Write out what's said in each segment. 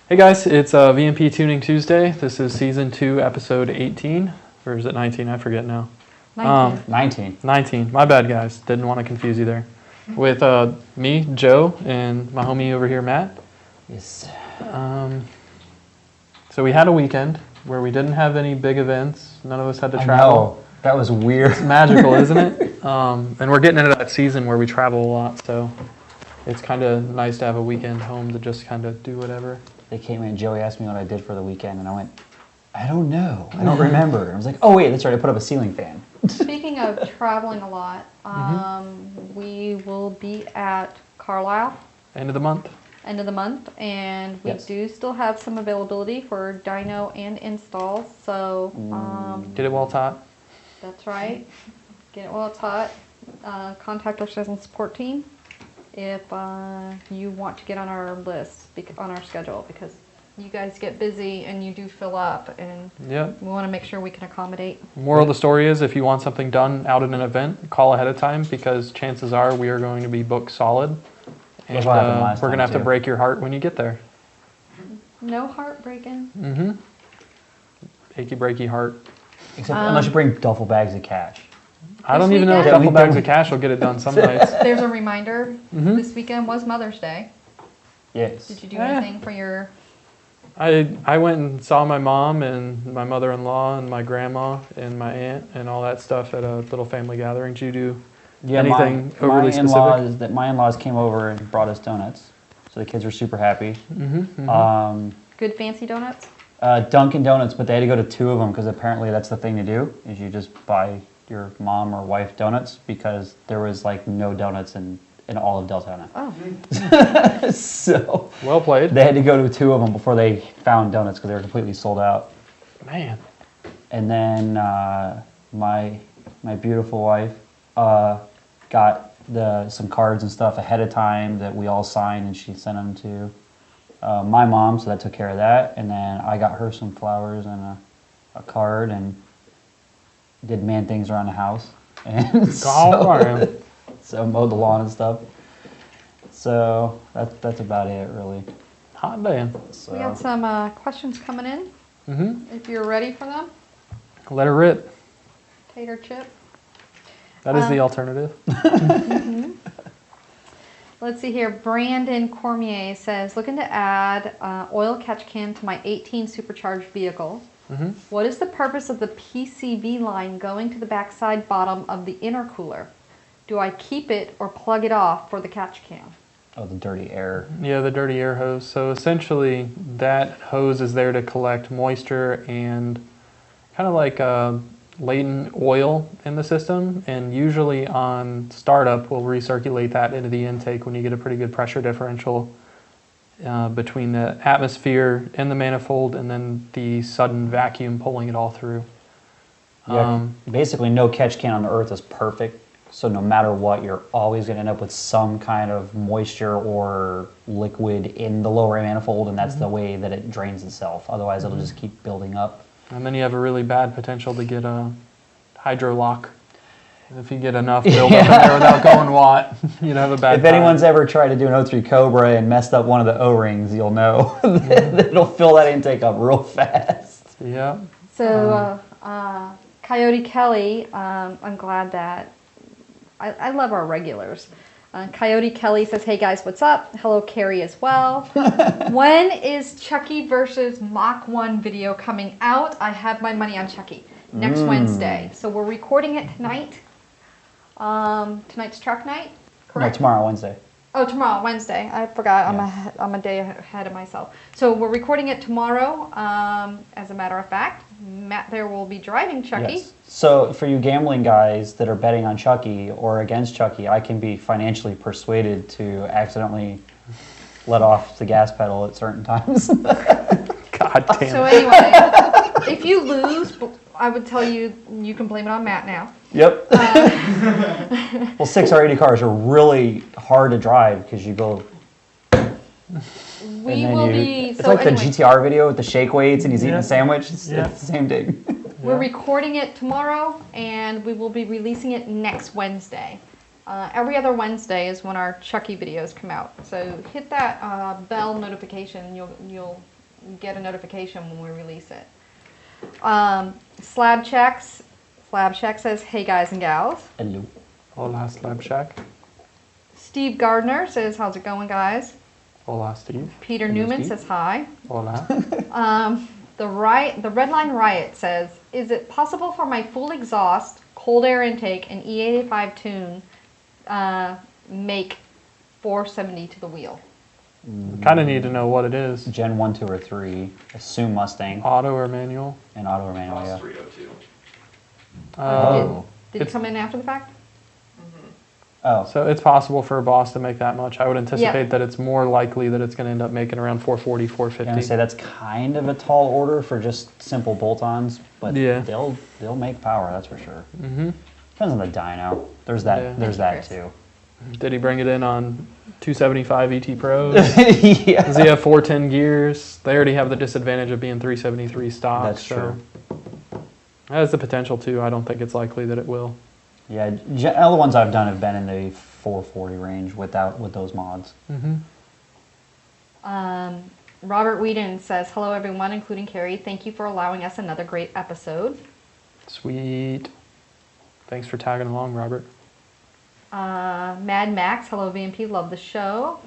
Hey guys, it's VMP Tuning Tuesday. This is Season 2, Episode 18. Or is it 19? I forget now. 19. 19. My bad, guys. Didn't want to confuse you there. With me, Joe, and my homie over here, Matt. Yes. So we had a weekend where we didn't have any big events. None of us had to travel. I know. That was weird. It's magical, isn't it? And we're getting into that season where we travel a lot, so it's kind of nice to have a weekend home to just kind of do whatever. They came in, Joey asked me what I did for the weekend, and I went, I don't know. I don't remember. And I was like, oh wait, that's right, I put up a ceiling fan. Speaking of traveling a lot, we will be at Carlisle. End of the month. And we Yes. do still have some availability for dyno and installs, so Get it while it's hot. that's right. Get it while it's hot. Contact our sales and support team if you want to get on our list, on our schedule, because you guys get busy and you do fill up, and Yep. we want to make sure we can accommodate. Moral of the story is if you want something done out at an event, call ahead of time because chances are we are going to be booked solid. And That's what happened last we're going to time, have to too. break your heart when you get there. No heartbreaking. Mm-hmm. Achy breaky heart. Except unless you bring duffel bags of cash. I don't This even know if weekend? duffel bags of cash will get it done some nights. There's a reminder. This weekend was Mother's Day. Yes. Did you do Eh. anything for your... I went and saw my mom and my mother-in-law and my grandma and my aunt and all that stuff at a little family gathering. Did you do anything overly specific? My in-laws came over and brought us donuts, so the kids were super happy. Good fancy donuts? Dunkin' Donuts, but they had to go to 2 of them because apparently that's the thing to do, is you just buy your mom or wife donuts, because there was like no donuts in all of Deltona. Oh. So Well played. they had to go to 2 of them before they found donuts because they were completely sold out. Man. And then my beautiful wife got some cards and stuff ahead of time that we all signed, and she sent them to my mom, so that took care of that. And then I got her some flowers and a card, and did man things around the house. And so mowed the lawn and stuff. So that's about it, really. Hot damn. So, We got some questions coming in, if you're ready for them. Let her rip. Tater chip. That is the alternative. Let's see here. Brandon Cormier says, looking to add oil catch can to my 18 supercharged vehicle. What is the purpose of the PCV line going to the backside bottom of the intercooler? Do I keep it or plug it off for the catch can? oh, the dirty air. Yeah, the dirty air hose. So essentially, that hose is there to collect moisture and kind of like latent oil in the system. And usually on startup, we'll recirculate that into the intake when you get a pretty good pressure differential between the atmosphere in the manifold and then the sudden vacuum pulling it all through. Yeah, basically, no catch can on the earth is perfect. So no matter what, you're always going to end up with some kind of moisture or liquid in the lower manifold, and that's the way that it drains itself. Otherwise, it'll just keep building up. And then you have a really bad potential to get a hydro lock. If you get enough buildup in there without going watt, you'd have a bad If time. anyone's ever tried to do an O3 Cobra and messed up one of the O-rings, you'll know that it'll fill that intake up real fast. Yeah. So, Coyote Kelly, I'm glad that, I love our regulars. Coyote Kelly says, hey guys, what's up? Hello, Carrie as well. When is Chucky versus Mach 1 video coming out? I have my money on Chucky. Next Wednesday. So we're recording it tonight. Tonight's truck night, No, correct? tomorrow, Wednesday. Oh, tomorrow, Wednesday. I forgot. Yeah. I'm a day ahead of myself. So we're recording it tomorrow. As a matter of fact, Matt there will be driving Chucky. Yes. So for you gambling guys that are betting on Chucky or against Chucky, I can be financially persuaded to accidentally let off the gas pedal at certain times. God damn So it. anyway, if you lose, I would tell you you can blame it on Matt now. Yep. Well, 6R80 cars are really hard to drive because you go. We will be. It's So like anyway, the GTR video with the shake weights and he's eating Yeah. a sandwich. It's Yeah. the same thing. we're recording it tomorrow, and we will be releasing it next Wednesday. Every other Wednesday is when our Chucky videos come out. So hit that bell notification, and you'll get a notification when we release it. Slab Check says, hey guys and gals. Hello. Hola, Slab Shack. Steve Gardner says, how's it going, guys? Hola, Steve. Peter Hello, Newman Steve. says hi. Hola. The Redline Riot says, is it possible for my full exhaust, cold air intake, and E85 tune make 470 to the wheel? Kind of need to know what it is. Gen 1, 2, or 3. Assume Mustang Auto or manual? and auto or manual, yeah. 302. Oh. Did it come in after the fact? Oh. So it's possible for a Boss to make that much. I would anticipate Yeah. that it's more likely that it's going to end up making around 440, I'm gonna 450. say that's kind of a tall order for just simple bolt-ons, but Yeah. they'll make power, that's for sure. Mm-hmm. Depends on the dyno. There's that. Yeah. There's Thank that you, too. Did he bring it in on 275 ET Pros? Yeah. Does he have 410 gears? They already have the disadvantage of being 373 stock. That's so true. It has the potential to. I don't think it's likely that it will. Yeah, all the ones I've done have been in the 440 range with those mods. Mm-hmm. Robert Whedon says, hello everyone, including Carrie. Thank you for allowing us another great episode. Sweet. Thanks for tagging along, Robert. Mad Max, hello VMP, love the show.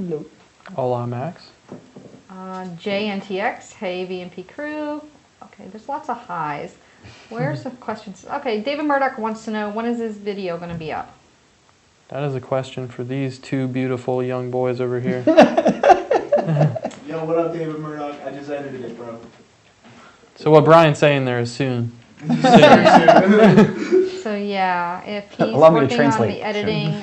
Hola, Max. JNTX, hey VMP crew. Okay, there's lots of highs. Where's the questions? Okay, David Murdoch wants to know, when is this video going to be up? That is a question for these two beautiful young boys over here. Yo, what up, David Murdoch? I just edited it, bro. So what Brian's saying there is soon. So yeah, if he's Allow me to working on translate. the editing,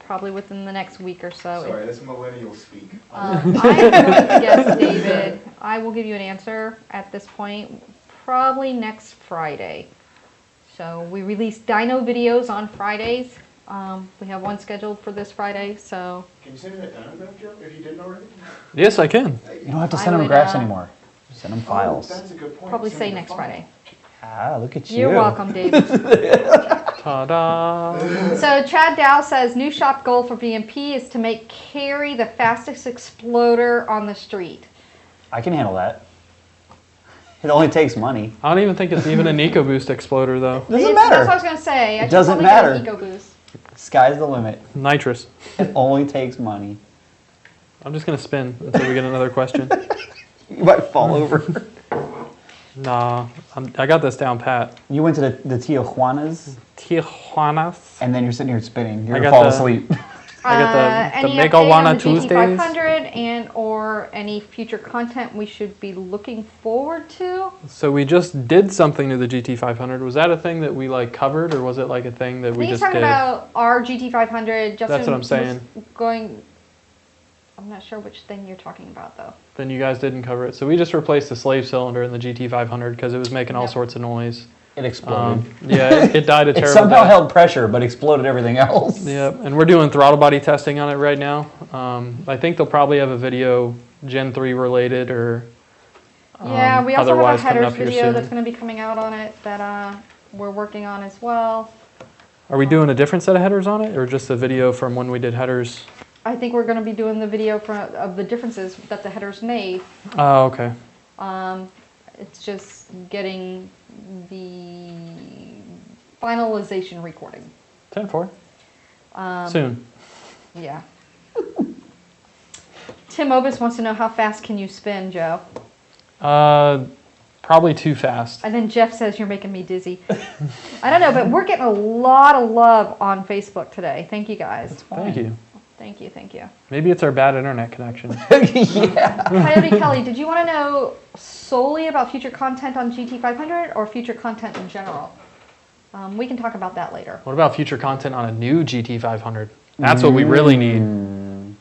probably within the next week or so. Sorry, that's millennial speak. I am going to guess, David, I will give you an answer at this point, probably next Friday. So we release dyno videos on Fridays. We have one scheduled for this Friday, so Can you send me that diagram, Joe, if you didn't already? Yes, I can. You don't have to I send them would, graphs anymore. Just send them Oh, files. that's a good point. probably Send say me the next file. Friday. Ah, look at you. You're welcome, David. Ta-da. So Chad Dow says, new shop goal for VMP is to make Carry the fastest exploder on the street. I can handle that. It only takes money. I don't even think it's even an EcoBoost exploder, though. Doesn't That's what I matter. was going to say. I should Doesn't probably matter. Get an EcoBoost. Sky's the limit. Nitrous. It only takes money. I'm just going to spin until we get another question. You might fall over. Nah, I got this down pat. You went to the Tijuanas, Tijuanas. and then you're sitting here spinning. You're I gonna got fall the- asleep. I got the Any Mega update Wana on the Tuesdays. GT500 and or any future content we should be looking forward to? So we just did something to the GT500. Was that a thing that we like covered, or was it like a thing that I we think he's just talking did? about our GT500. Justin That's what I'm was saying. Going. I'm not sure which thing you're talking about though. Then you guys didn't cover it. So we just replaced the slave cylinder in the GT500 because it was making all Yep. sorts of noise. It exploded. Yeah, it died a It terrible somehow death. held pressure, but exploded everything else. Yep, and we're doing throttle body testing on it right now. I think they'll probably have a video Gen 3 related or Yeah, we also have a otherwise coming headers up here video soon. that's going to be coming out on it that we're working on as well. Are we doing a different set of headers on it, or just a video from when we did headers? I think we're going to be doing the video of the differences that the headers made. Oh, okay. It's just getting the finalization recording. 10-4. Soon. Yeah. Tim Obis wants to know how fast can you spin, Joe? Probably too fast. And then Jeff says you're making me dizzy. I don't know, but we're getting a lot of love on Facebook today. Thank you guys. Thank you. Thank you, thank you. Maybe it's our bad internet connection. Yeah. Coyote Kelly, did you want to know solely about future content on GT500 or future content in general? We can talk about that later. What about future content on a new GT500? That's what we really need.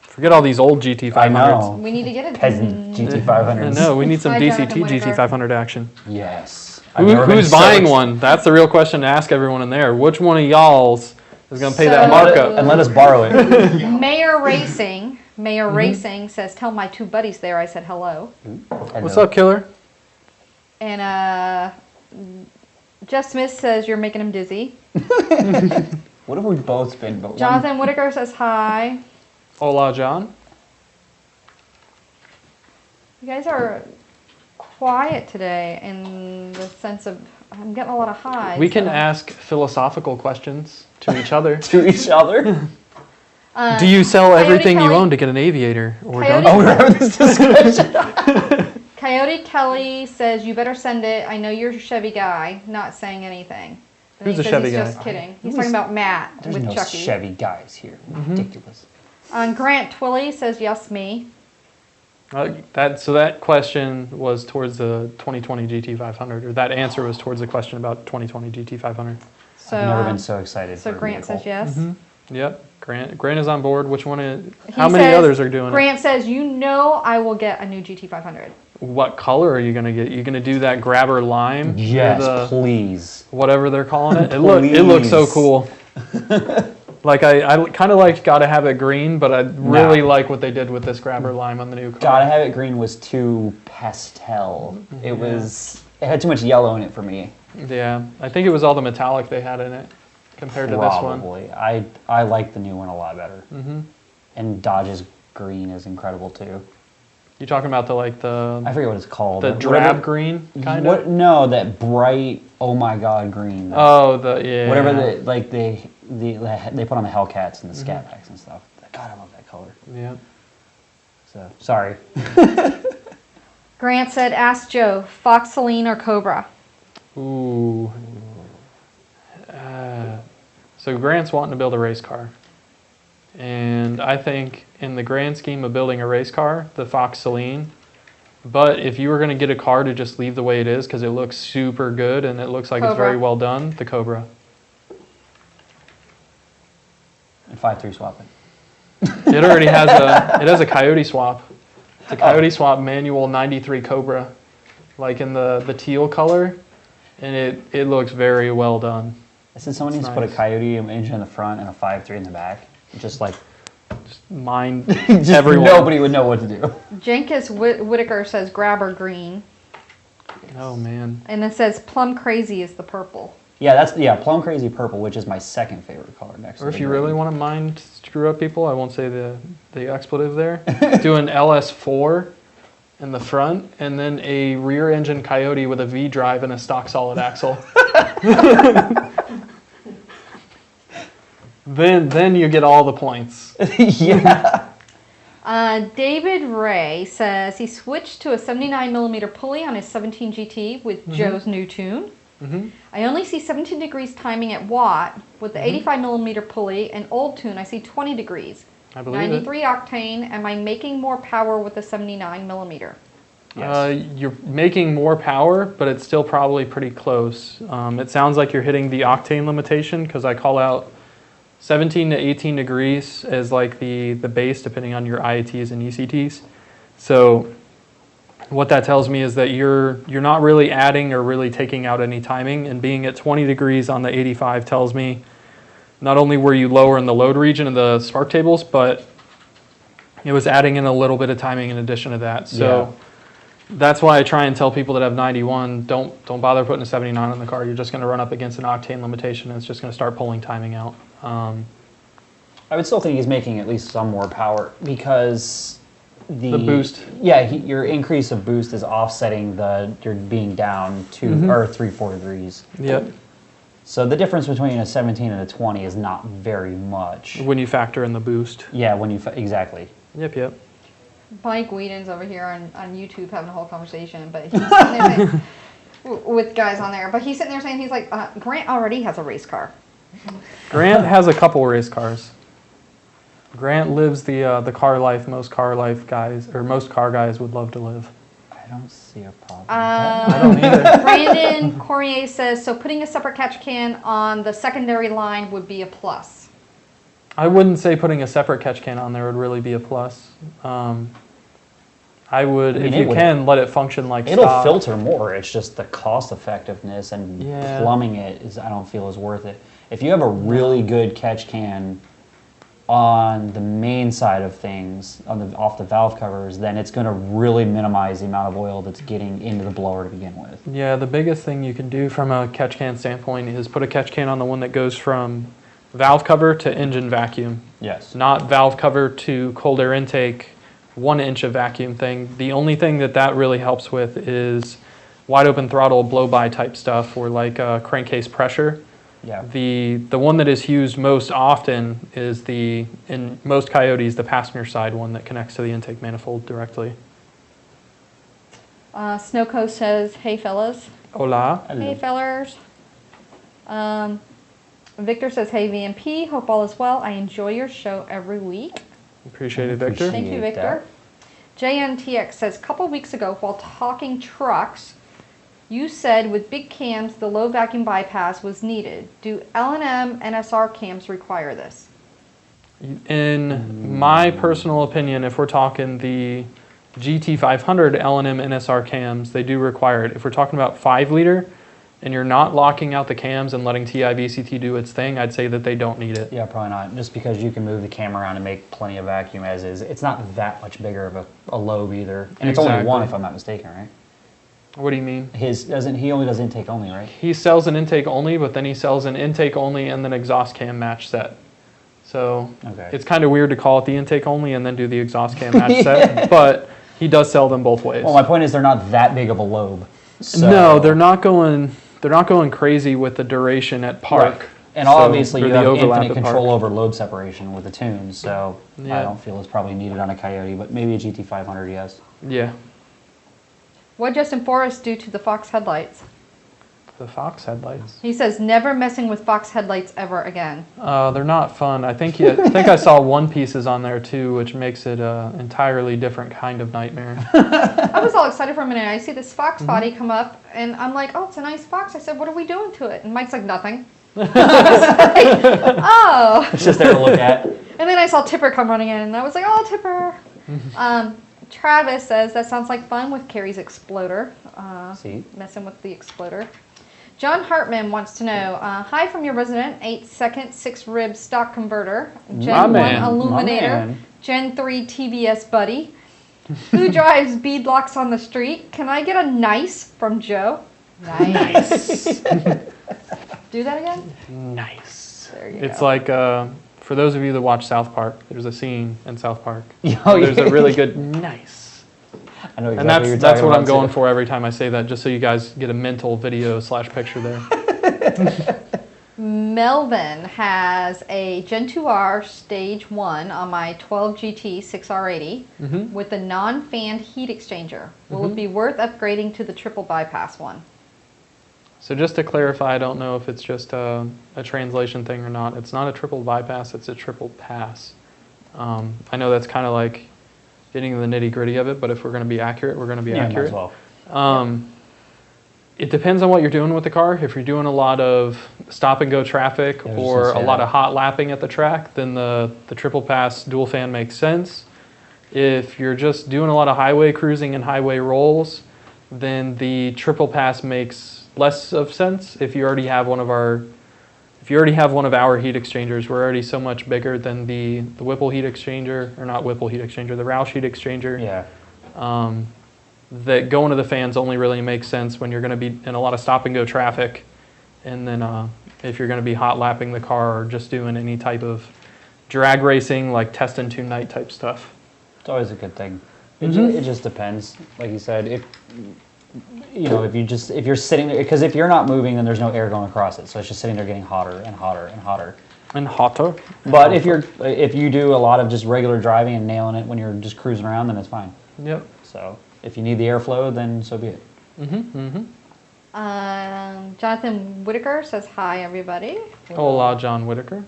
Forget all these old GT500s. I know. We need to get it. Peasant I GT500s. know, we need some Hi, DCT Jonathan Whitaker. GT500 action. Yes. I've never been Who's so buying ex- one? That's the real question to ask everyone in there. Which one of y'all's is going to pay So- that markup? And let us borrow it. Mayor Racing says, tell my two buddies there I said hello. What's up, killer? And Jeff Smith says you're making him dizzy. What have we both been? But Jonathan Whitaker says hi. Hola, John. You guys are quiet today in the sense of I'm getting a lot of highs. We can ask philosophical questions to each other. To each other? Do you sell Coyote everything you Kelly- own to get an aviator, or Coyote- don't Oh, you? we're having this discussion. Coyote Kelly says, you better send it. I know you're a Chevy guy, not saying anything. And Who's he a says Chevy he's guy? just kidding. He's Who's- talking about Matt There's with no Chucky. Chevy guys here. Ridiculous. Grant Twilley says, yes, me. So that question was towards the 2020 GT500, or that answer was towards the question about 2020 GT500. So, I've never been so excited so for a Grant vehicle. says yes. Yep, Grant is on board. Which one is? He How many says- others are doing Grant says, you know I will get a new GT500. it? What color are you gonna get? You gonna do that grabber lime? Or Yes, the- please. whatever they're calling it. It looks so Please. cool. Like I kind of like Gotta Have It Green, but I really like what they did with this grabber lime on the new car. Gotta Have It Green was too pastel. It had too much yellow in it for me. Yeah, I think it was all the metallic they had in it compared to this one. Probably. I like the new one a lot better. And Dodge's green is incredible too. You talking about the I forget what it's called. the drab green kind of? No, that bright, oh my god, green. Oh, yeah. Whatever they put on the Hellcats and the Scat Packs and stuff. God, I love that color. Yeah. So sorry. Grant said, ask Joe, Fox, Celine, or Cobra? Ooh. So Grant's wanting to build a race car. And I think in the grand scheme of building a race car, the Fox Celine. But if you were going to get a car to just leave the way it is because it looks super good and it looks like it's Cobra. very well done, the Cobra. And 5.3 swapping. It already has a Coyote swap. It's a Coyote swap manual 93 Cobra, like in the teal color, and it looks very well done. I said someone needs to put a nice. Coyote engine in the front and a 5.3 in the back. Just like Mind just everyone. nobody would know what to do. Jenkins Whitaker says grabber green. Oh man. And it says plum crazy is the purple. Yeah, Plum Crazy Purple, which is my second favorite color next to Or if the you green. really want to mind screw up people, I won't say the expletive there. Do an LS4 in the front, and then a rear engine Coyote with a V drive and a stock solid axle. Then you get all the points. Yeah. David Ray says he switched to a 79mm pulley on his 17 GT with Joe's new tune. I only see 17 degrees timing at Watt. With the 85mm pulley and old tune, I see 20 degrees. I believe 93 octane. Am I making more power with the 79mm? Yes. You're making more power, but it's still probably pretty close. It sounds like you're hitting the octane limitation because I call out 17 to 18 degrees as like the base, depending on your IATs and ECTs. So what that tells me is that you're not really adding or really taking out any timing, and being at 20 degrees on the 85 tells me not only were you lower in the load region of the spark tables, but it was adding in a little bit of timing in addition to that. So that's why I try and tell people that have 91, don't bother putting a 79 in the car. You're just going to run up against an octane limitation, and it's just going to start pulling timing out. I would still think he's making at least some more power because The boost. Yeah, your increase of boost is offsetting your being down 2 or 3-4 degrees. Yep. So the difference between a 17 and a 20 is not very much. When you factor in the boost. Yeah, exactly. Yep. Mike Whedon's over here on YouTube having a whole conversation, but he's sitting there saying, with guys on there. But he's sitting there saying, he's like, Grant already has a race car. Grant has a couple race cars. Grant lives the car life most car guys would love to live. I don't see a problem with that. I don't either. Brandon Cormier says, so putting a separate catch can on the secondary line would be a plus. I wouldn't say putting a separate catch can on there would really be a plus. I would, if you can, let it function like It'll stock. filter more. It's just the cost effectiveness and Yeah. plumbing it I don't feel is worth it. If you have a really good catch can on the main side of things, off the valve covers, then it's going to really minimize the amount of oil that's getting into the blower to begin with. Yeah, the biggest thing you can do from a catch can standpoint is put a catch can on the one that goes from valve cover to engine vacuum. Yes. Not valve cover to cold air intake 1 inch of vacuum thing. The only thing that really helps with is wide open throttle blow-by type stuff, or like crankcase pressure. Yeah. The one that is used most often is in most Coyotes, the passenger side one that connects to the intake manifold directly. Snowco says, hey fellas. Hola. Hey fellers. Victor says, hey VMP, hope all is well. I enjoy your show every week. Appreciate it, Victor. Thank you, Victor. JNTX says, couple weeks ago while talking trucks, you said with big cams the low vacuum bypass was needed. Do L&M NSR cams require this? In my personal opinion, if we're talking the GT500 L&M NSR cams, they do require it. If we're talking about 5 liter and you're not locking out the cams and letting TI-VCT do its thing, I'd say that they don't need it. Yeah, probably not. Just because you can move the cam around and make plenty of vacuum as is. It's not that much bigger of a lobe either. And it's only one, if I'm not mistaken, right? What do you mean? He only does intake only, right? He sells an intake only, but then he sells an intake only and then exhaust cam match set. So It's kind of weird to call it the intake only and then do the exhaust cam match set, but he does sell them both ways. Well, my point is they're not that big of a lobe. So. No, they're not going crazy with the duration at park. Right. And obviously you have infinite control park. over lobe separation with the tunes, so Yeah. I don't feel it's probably needed on a Coyote, but maybe a GT500, yes. Yeah. What Justin Forrest do to the Fox headlights? The Fox headlights. He says, never messing with Fox headlights ever again. They're not fun. I think I saw one pieces on there too, which makes it an entirely different kind of nightmare. I was all excited for a minute. I see this Fox body come up, and I'm like, oh, it's a nice Fox. I said, what are we doing to it? And Mike's like, nothing. I was like, oh. It's just there to look at. And then I saw Tipper come running in, and I was like, oh, Tipper. Travis says, that sounds like fun with Carrie's Exploder. Messing with the Exploder. John Hartman wants to know, hi from your resident 8-second 6-rib stock converter, Gen 1 Illuminator, Gen 3 TBS buddy, who drives beadlocks on the street. Can I get a nice from Joe? Nice. Do that again? Nice. There you It's go. like, for those of you that watch South Park, there's a scene in South Park. Oh, there's a really good nice. I know exactly And that's what I'm going for every time I say that, just so you guys get a mental video/picture there. Melvin has a Gen 2R Stage 1 on my 12 GT 6R80 with a non-fanned heat exchanger. Will it be worth upgrading to the triple bypass one? So just to clarify, I don't know if it's just a translation thing or not. It's not a triple bypass, it's a triple pass. I know that's kind of like getting the nitty-gritty of it, but if we're going to be accurate, we're going to be accurate. Might as well. It depends on what you're doing with the car. If you're doing a lot of stop-and-go traffic or a lot of hot lapping at the track, then the triple pass dual fan makes sense. If you're just doing a lot of highway cruising and highway rolls, then the triple pass makes less of sense. If you already have one of our heat exchangers, we're already so much bigger than the Whipple heat exchanger, or not Whipple heat exchanger, the Roush heat exchanger. Yeah. That going to the fans only really makes sense when you're going to be in a lot of stop and go traffic, and then if you're going to be hot lapping the car or just doing any type of drag racing like test and tune night type stuff. It's always a good thing. It just depends. Like you said, if you're sitting there, because if you're not moving, then there's no air going across it, so it's just sitting there getting hotter and hotter and hotter. And hotter. But if you do a lot of just regular driving and nailing it when you're just cruising around, then it's fine. Yep. So if you need the airflow, then so be it. Jonathan Whitaker says, hi, everybody. Hola, John Whitaker.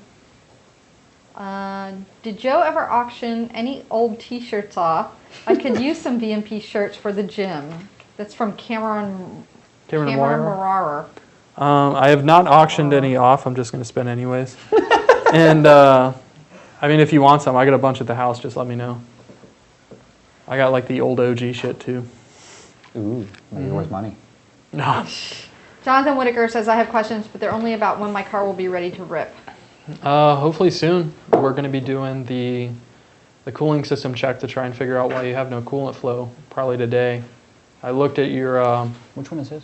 Did Joe ever auction any old t-shirts off? I could use some VMP shirts for the gym. That's from Cameron Morar. I have not auctioned any off. I'm just going to spend anyways. And I mean, if you want some, I got a bunch at the house. Just let me know. I got like the old OG shit too. Ooh, maybe worth money. No. Jonathan Whitaker says, I have questions, but they're only about when my car will be ready to rip. Hopefully soon. We're going to be doing the cooling system check to try and figure out why you have no coolant flow. Probably today. I looked at your... Which one is his?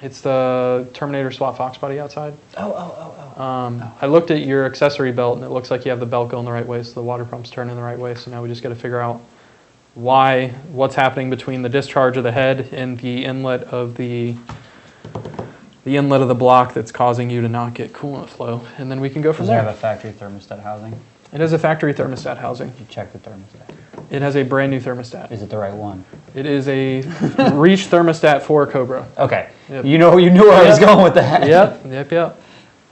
It's the Terminator SWAT Fox body outside. Oh. I looked at your accessory belt, and it looks like you have the belt going the right way, so the water pump's turning the right way. So now we just got to figure out what's happening between the discharge of the head and the inlet of the block that's causing you to not get coolant flow, and then we can go from Does it have there. a factory thermostat housing? It has a factory thermostat housing. Did you check the thermostat? It has a brand new thermostat. Is it the right one? It is a reach thermostat for Cobra. Okay. Yep. You knew where I was Yep. going with that. Yep.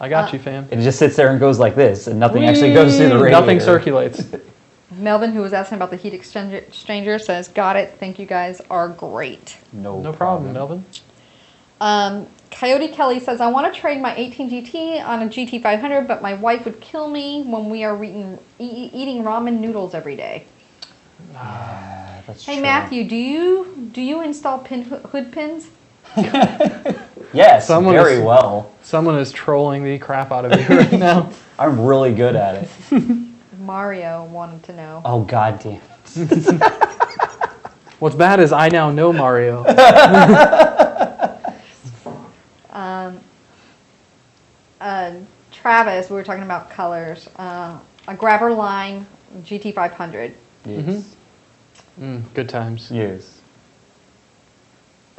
I got you, fam. It just sits there and goes like this, and nothing actually goes through the radiator. Nothing circulates. Melvin, who was asking about the heat exchanger, says, got it. Thank you guys are great. No problem, Melvin. Coyote Kelly says, I want to trade my 18 GT on a GT500, but my wife would kill me when we are eating ramen noodles every day. That's Hey true. Matthew, do you install hood pins? Yes, Someone well. Someone is trolling the crap out of you right now. I'm really good at it. Mario wanted to know. Oh, god damn it. What's bad is I now know Mario. Travis, we were talking about colors. A Grabber Line GT500. Yes. Good times. Yes.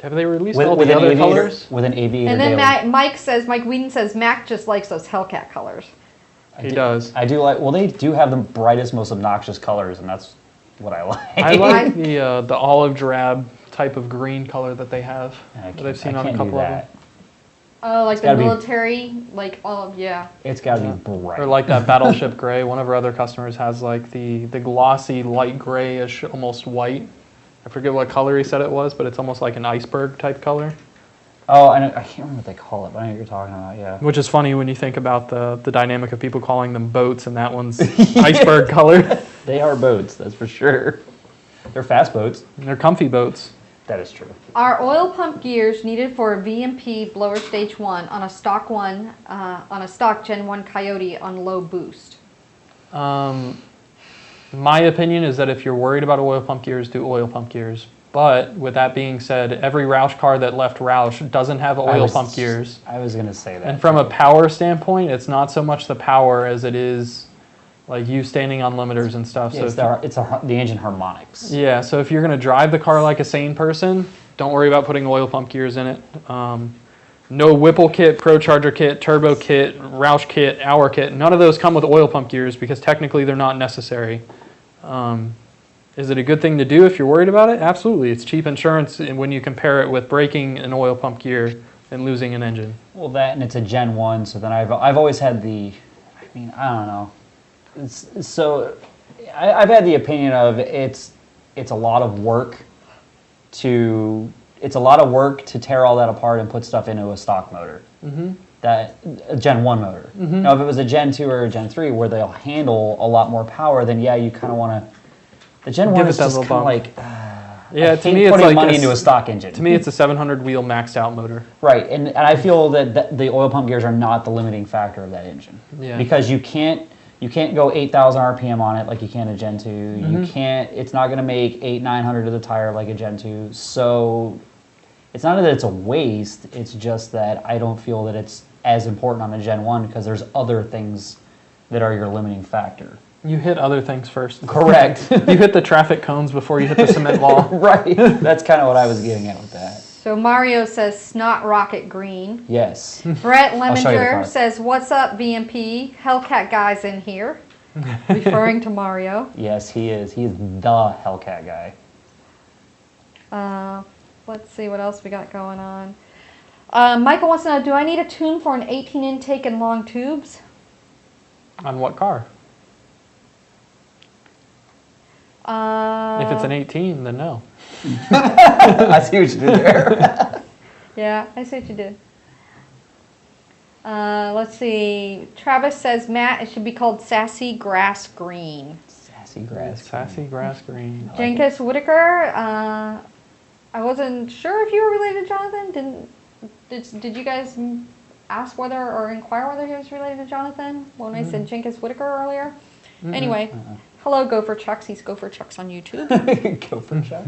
Have they released all the other colors? With an aviator And then daily. Mike Whedon says Mac just likes those Hellcat colors. He does. I do like, well, they do have the brightest, most obnoxious colors, and that's what I like. I like the olive drab type of green color that they have. That I've seen on a couple of them. Oh, like It's the gotta be- military, like yeah. It's got to be bright. Or like that battleship gray. One of our other customers has like the glossy light grayish, almost white. I forget what color he said it was, but it's almost like an iceberg type color. Oh, I can't remember what they call it, but I know what you're talking about, yeah. Which is funny when you think about the dynamic of people calling them boats, and that one's iceberg colored. They are boats, that's for sure. They're fast boats. And they're comfy boats. That is true. Are oil pump gears needed for a VMP blower stage 1 on a stock Gen 1 Coyote on low boost? My opinion is that if you're worried about oil pump gears, do oil pump gears. But with that being said, every Roush car that left Roush doesn't have oil pump gears. I was going to say that. And from a power standpoint, it's not so much the power as it is like you standing on limiters and stuff. Yeah, So it's the engine harmonics. yeah, so if you're going to drive the car like a sane person, don't worry about putting oil pump gears in it. No Whipple kit, ProCharger kit, Turbo kit, Roush kit, Hour kit. None of those come with oil pump gears because technically they're not necessary. Is it a good thing to do if you're worried about it? Absolutely. It's cheap insurance when you compare it with breaking an oil pump gear and losing an engine. Well, that and it's a Gen 1, so then I've always had the, I don't know. I've had the opinion of it's a lot of work to tear all that apart and put stuff into a stock motor. Mm-hmm. That a Gen 1 motor. Mm-hmm. Now, if it was a Gen 2 or a Gen 3 where they'll handle a lot more power, then yeah, you kind of want to. The Gen 1 is just kind of like. Yeah, to me it's putting like money into a stock engine. To me, it's a 700 wheel maxed out motor. Right, and I feel that the oil pump gears are not the limiting factor of that engine. Yeah. Because you can't go 8,000 RPM on it like you can a Gen 2. Mm-hmm. You can't. It's not going to make 800-900 to the tire like a Gen 2. So it's not that it's a waste. It's just that I don't feel that it's as important on a Gen 1 because there's other things that are your limiting factor. You hit other things first. Correct. You hit the traffic cones before you hit the cement wall. Right. That's kind of what I was getting at with that. So Mario says Snot Rocket Green. Yes. Brett show you the Lemminger car. says, what's up, VMP? Hellcat guys in here. Referring to Mario. Yes, he is. He's the Hellcat guy. Let's see what else we got going on. Michael wants to know, do I need a tune for an 18 intake and long tubes? On what car? If it's an 18, then no. I see what you did there. Yeah, I see what you did. Let's see. Travis says, Matt, it should be called Sassy Grass Green. Sassy grass. Sassy grass green. Jenkins Whitaker, I wasn't sure if you were related to Jonathan. Did you guys ask whether or inquire whether he was related to Jonathan when I said Jenkins Whitaker earlier? Anyway, hello Gopher Chucks. He's Gopher Chucks on YouTube. Go for a shot.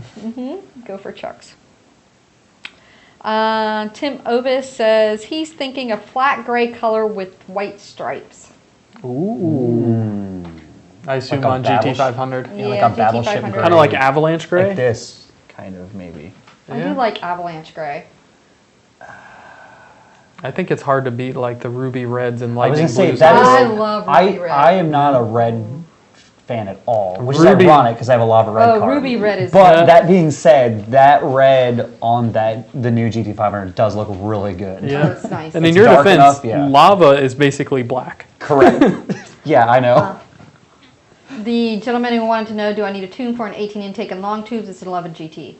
Gopher Chucks. Tim Ovis says he's thinking a flat gray color with white stripes. Ooh. I assume Like a on GT500. Yeah, like a battleship GT500. gray. Kind of like Avalanche Gray. Like this, kind of, maybe. I Yeah. do like Avalanche Gray. I think it's hard to beat like the ruby reds and I was lightning gonna say blues. that is. I love ruby red. I am not a red fan at all, which Ruby- is ironic because I have a lava red Oh, car. ruby red is But Yeah. that being said, that red on the new GT500 does look really good. Yeah. Oh, it's nice. And in It's your dark defense, enough, yeah. lava is basically black. Correct. Yeah, I know. The gentleman who wanted to know, do I need a tune for an 18 intake and long tubes? It's an 11 GT.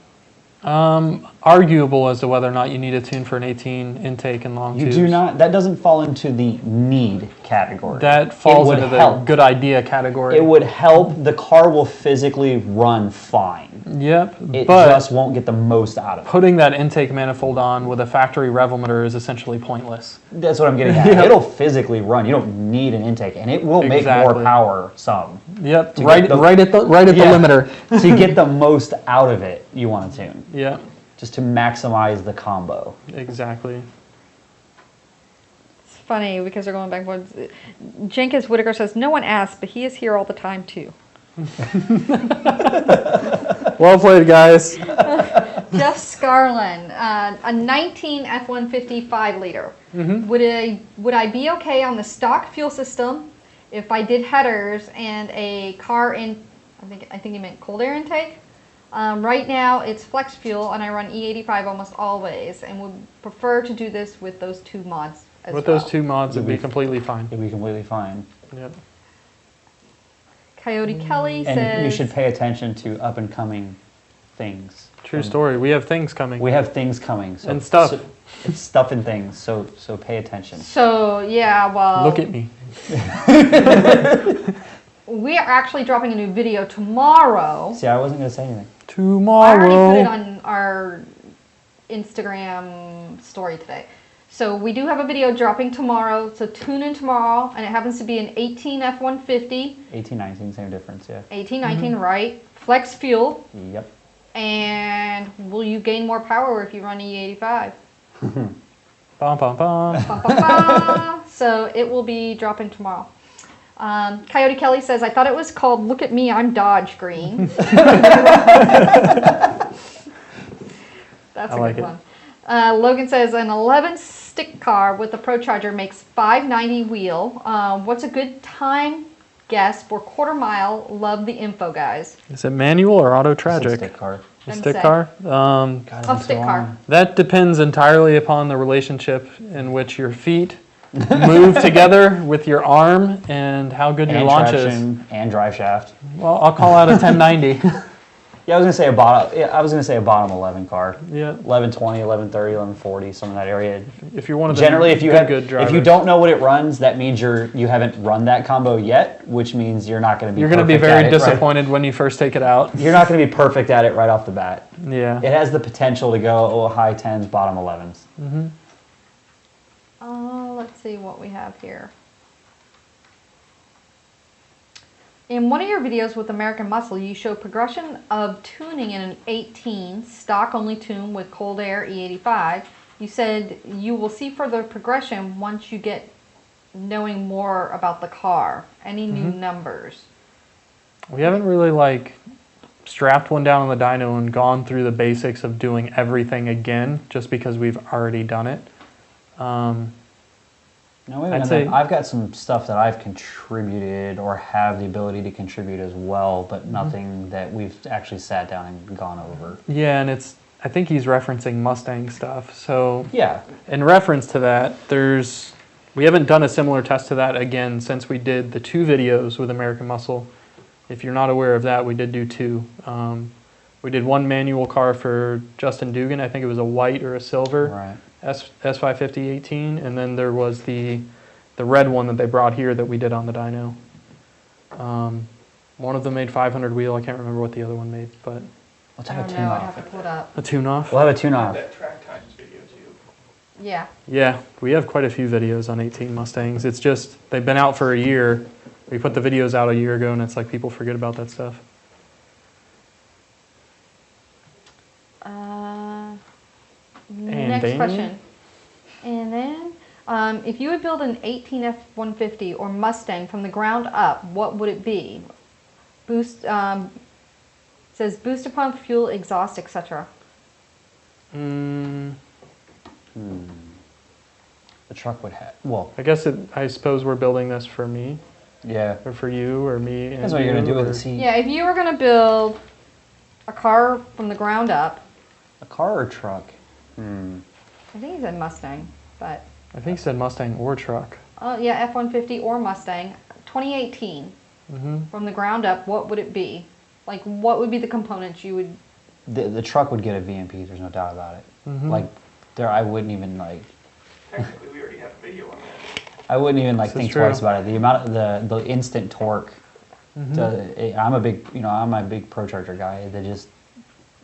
Arguable as to whether or not you need a tune for an 18 intake and long You tubes. do not. That doesn't fall into the need category. That falls would into the help. good idea category. It would help. The car will physically run fine. Yep, It but just won't get the most out of it. putting that intake manifold on with a factory rev limiter is essentially pointless. That's what I'm getting at. It'll physically run. You don't need an intake, and it will make more Exactly. power. Some. Yep, To right, get the- right at the Yeah. limiter. To get the most out of it, you want to tune, Yeah, just to maximize the combo. exactly. It's funny because they're going back and forth. Jenkins Whitaker says, no one asked, but he is here all the time too. Well played, guys. Jeff Scarlin, a 19 F-150 5-liter. Would I be okay on the stock fuel system if I did headers and a car in, I think he meant cold air intake? Right now it's flex fuel and I run E85 almost always and would prefer to do this with those two mods as With well. those two mods, it'd be completely fine. It'll be completely fine. Yep. Coyote Kelly And says, you should pay attention to up and coming things. True story. We have things coming. We have things coming. So, And stuff. So, it's stuff and things. So pay attention. so yeah, well, Look at me. we are actually dropping a new video tomorrow. See, I wasn't gonna say anything. I already put it Tomorrow. on our Instagram story today. So we do have a video dropping tomorrow. So tune in tomorrow, and it happens to be an 18 F-150, 18, 19, same difference. Yeah. 18, 19, right? Flex fuel. Yep. And will you gain more power if you run E85? Bum, bum, bum. Bum, bum, bum. So it will be dropping tomorrow. Coyote Kelly says, I thought it was called Look at Me, I'm Dodge Green. That's a like good it. one. Logan says, an 11 stick car with a Pro Charger makes 590 wheel. What's a good time guess for quarter mile? Love the info, guys. Is it manual or auto It's a tragic? stick car. A I'm stick saying. car? God, it's A been stick so car. long. That depends entirely upon the relationship in which your feet move together with your arm and how good your And launch is. traction and drive shaft. Well, I'll call out a 1090. Yeah, I was gonna say a bottom. Yeah, I was gonna say a bottom 11 car. Yeah. 1120, 1130, 1140, some in that area. If you're one of the Generally, if you good, have, good drivers, if you don't know what it runs, that means you haven't run that combo yet, which means you're not going to be. you're going to be perfect very at it, right? disappointed when you first take it out. You're not going to be perfect at it right off the bat. Yeah. It has the potential to go high 10s, bottom 11s. Let's see what we have here. In one of your videos with American Muscle, you show progression of tuning in an 18 stock only tune with cold air E85. You said you will see further progression once you get knowing more about the car. Any new numbers? We haven't really like strapped one down on the dyno and gone through the basics of doing everything again just because we've already done it. No, wait a I'd minute. say- I've got some stuff that I've contributed or have the ability to contribute as well, but nothing that we've actually sat down and gone over. Yeah, and I think he's referencing Mustang stuff. So Yeah. in reference to that, we haven't done a similar test to that again since we did the 2 videos with American Muscle. If you're not aware of that, we did do 2. We did one manual car for Justin Dugan. I think it was a white or a silver Right. S550 18, and then there was the red one that they brought here that we did on the dyno. One of them made 500 wheel. I can't remember what the other one made, but Let's I have a don't tune know. I'd off. have to pull it up. a tune-off. We'll have a tune off. That track times video too. Yeah. Yeah, we have quite a few videos on 18 Mustangs. It's just, they've been out for a year. We put the videos out a year ago, and it's like people forget about that stuff. Next then- question. And then, if you would build an 18 F-150 or Mustang from the ground up, what would it be? Boost says booster pump, fuel, exhaust, etc. Mm, The truck would have. Well, I guess I suppose we're building this for me, yeah. or for you, or me. And That's what you're gonna you, do with or- the seat. Yeah, if you were going to build a car from the ground up, A car or truck? I think he said Mustang, but I think you said Mustang or truck. yeah, F-150 or Mustang, 2018, from the ground up, what would it be? Like, what would be the components you would? The truck would get a VMP. There's no doubt about it. Like, I wouldn't even like. Technically, we already have a video on that. I wouldn't even like This is think true. twice about it. The amount of the instant torque. I'm a big ProCharger guy.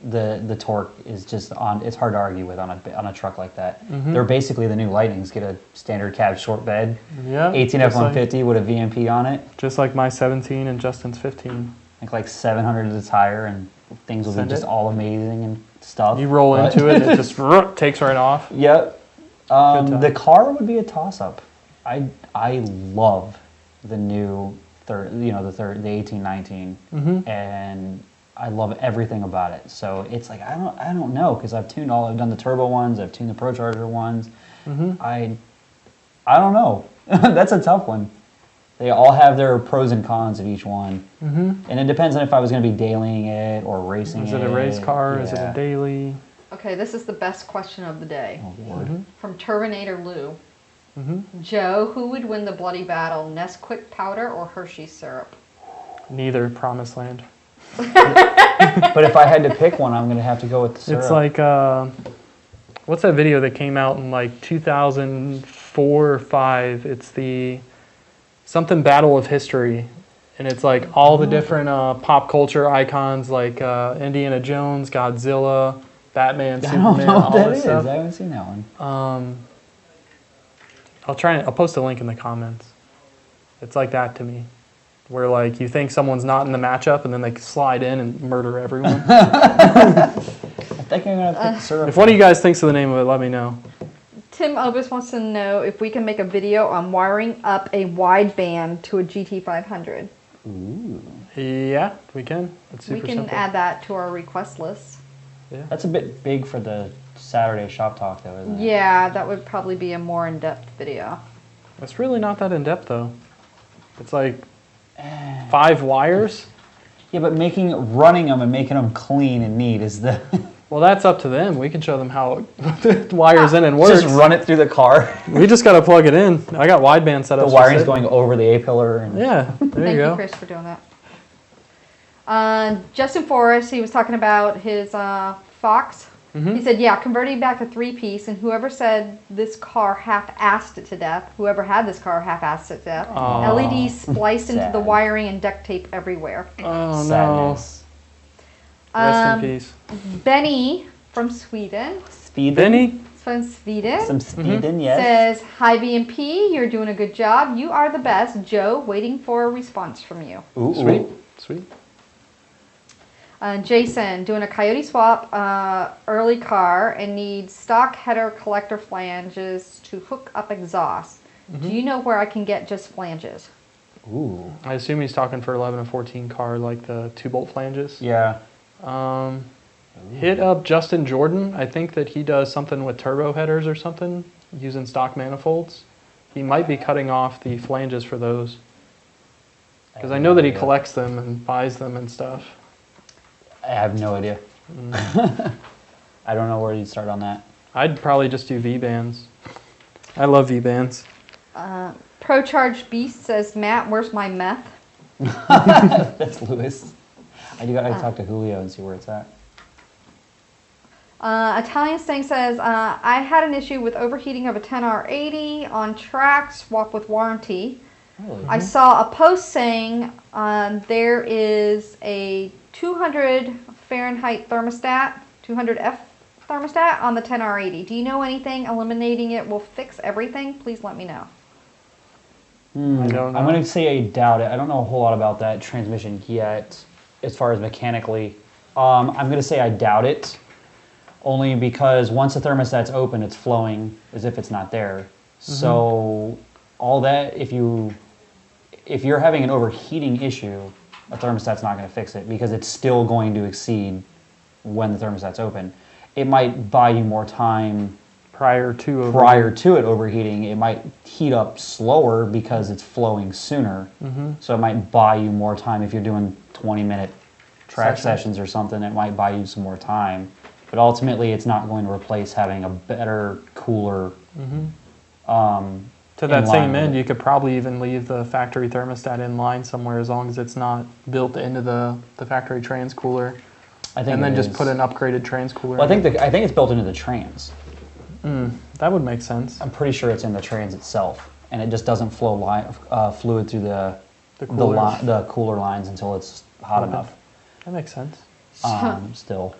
The torque is just on. It's hard to argue with on a truck like that. They're basically the new Lightnings. Get a standard cab short bed. Yeah. 18 F-150 with a VMP on it. Just like my 17 and Justin's 15. Think like 700 to the tire, and things will Send be just it. all amazing and stuff. You roll But- into it, it just takes right off. Yep. Good time. The car would be a toss-up. I love the new the 1819, and I love everything about it. So it's like I don't know, because I've done the turbo ones, I've tuned the ProCharger ones. I don't know. That's a tough one. They all have their pros and cons of each one, and it depends on if I was going to be dailying it or racing it. Is it a race car? Is it Yeah. a daily? Okay, this is the best question of the day. Oh, Lord. From Terminator Lou. Joe, who would win the bloody battle, Nesquik powder or Hershey syrup? Neither. Promised Land. But if I had to pick one, I'm going to have to go with the syrup. It's like what's that video that came out in like 2004 or 5? It's the something Battle of History, and it's like all the different pop culture icons like Indiana Jones, Godzilla, Batman, I Superman, don't know what all that that is. stuff. I haven't seen that one. I'll post a link in the comments. It's like that to me, where like you think someone's not in the matchup and then they slide in and murder everyone. I think I'm going to pick the syrup. If one of you guys thinks of the name of it, let me know. Tim Obis wants to know if we can make a video on wiring up a wideband to a GT500. Yeah, we can. It's super We can simple. add that to our request list. Yeah. That's a bit big for the Saturday shop talk, though, isn't it? Yeah, that would probably be a more in-depth video. It's really not that in depth though. It's like 5 wires. Yeah, but running them and making them clean and neat is the... Well, that's up to them. We can show them how it wires in and works. Just run it through the car. We just got to plug it in. I got wideband set The up. wiring's going over the A-pillar. And Yeah, there Thank you you, go. Chris, for doing that. Justin Forrest, he was talking about his Fox. He said, yeah, converting back to 3-piece, and whoever said this car half-assed it to death, whoever had this car half-assed it to death, Aw. LEDs spliced into the Sad. wiring and duct tape everywhere. Oh Sadness. no. Rest in peace. Benny from Sweden, Speeding. Benny? from Sweden, Some speeding, yes. says, hi VMP, you're doing a good job. You are the best. Joe, waiting for a response from you. Ooh, Sweet. ooh. Sweet. Jason, doing a Coyote swap early car and needs stock header collector flanges to hook up exhaust. Do you know where I can get just flanges? Ooh. I assume he's talking for 11 and 14 car, like the 2-bolt flanges. Yeah. Hit up Justin Jordan. I think that he does something with turbo headers or something using stock manifolds. He might be cutting off the flanges for those. Because I know that he collects them and buys them and stuff. I have no idea. I don't know where you'd start on that. I'd probably just do V-bands. I love V-bands. ProCharge Beast says, Matt, where's my meth? That's Lewis. I do gotta talk to Julio and see where it's at. Italian Sting says, I had an issue with overheating of a 10R80 on track, swap with warranty. Really? I saw a post saying there is a 200 Fahrenheit thermostat, 200F thermostat on the 10R80. Do you know anything? Eliminating it will fix everything? Please let me know. I don't know. I'm gonna say I doubt it. I don't know a whole lot about that transmission yet, as far as mechanically. I'm gonna say I doubt it, only because once the thermostat's open, it's flowing as if it's not there. So all that, if you're having an overheating issue, A thermostat's not going to fix it because it's still going to exceed when the thermostat's open. It might buy you more time Prior to it overheating. It might heat up slower because it's flowing sooner. So it might buy you more time if you're doing 20-minute track sessions or something. It might buy you some more time. But ultimately, it's not going to replace having a better, cooler. To that same end, you could probably even leave the factory thermostat in line somewhere as long as it's not built into the factory trans cooler. I think And then it just is. put an upgraded trans cooler. Well, I think it's built into the trans. that would make sense. I'm pretty sure it's in the trans itself, and it just doesn't flow fluid through the cooler lines until it's hot enough. That makes sense. Still.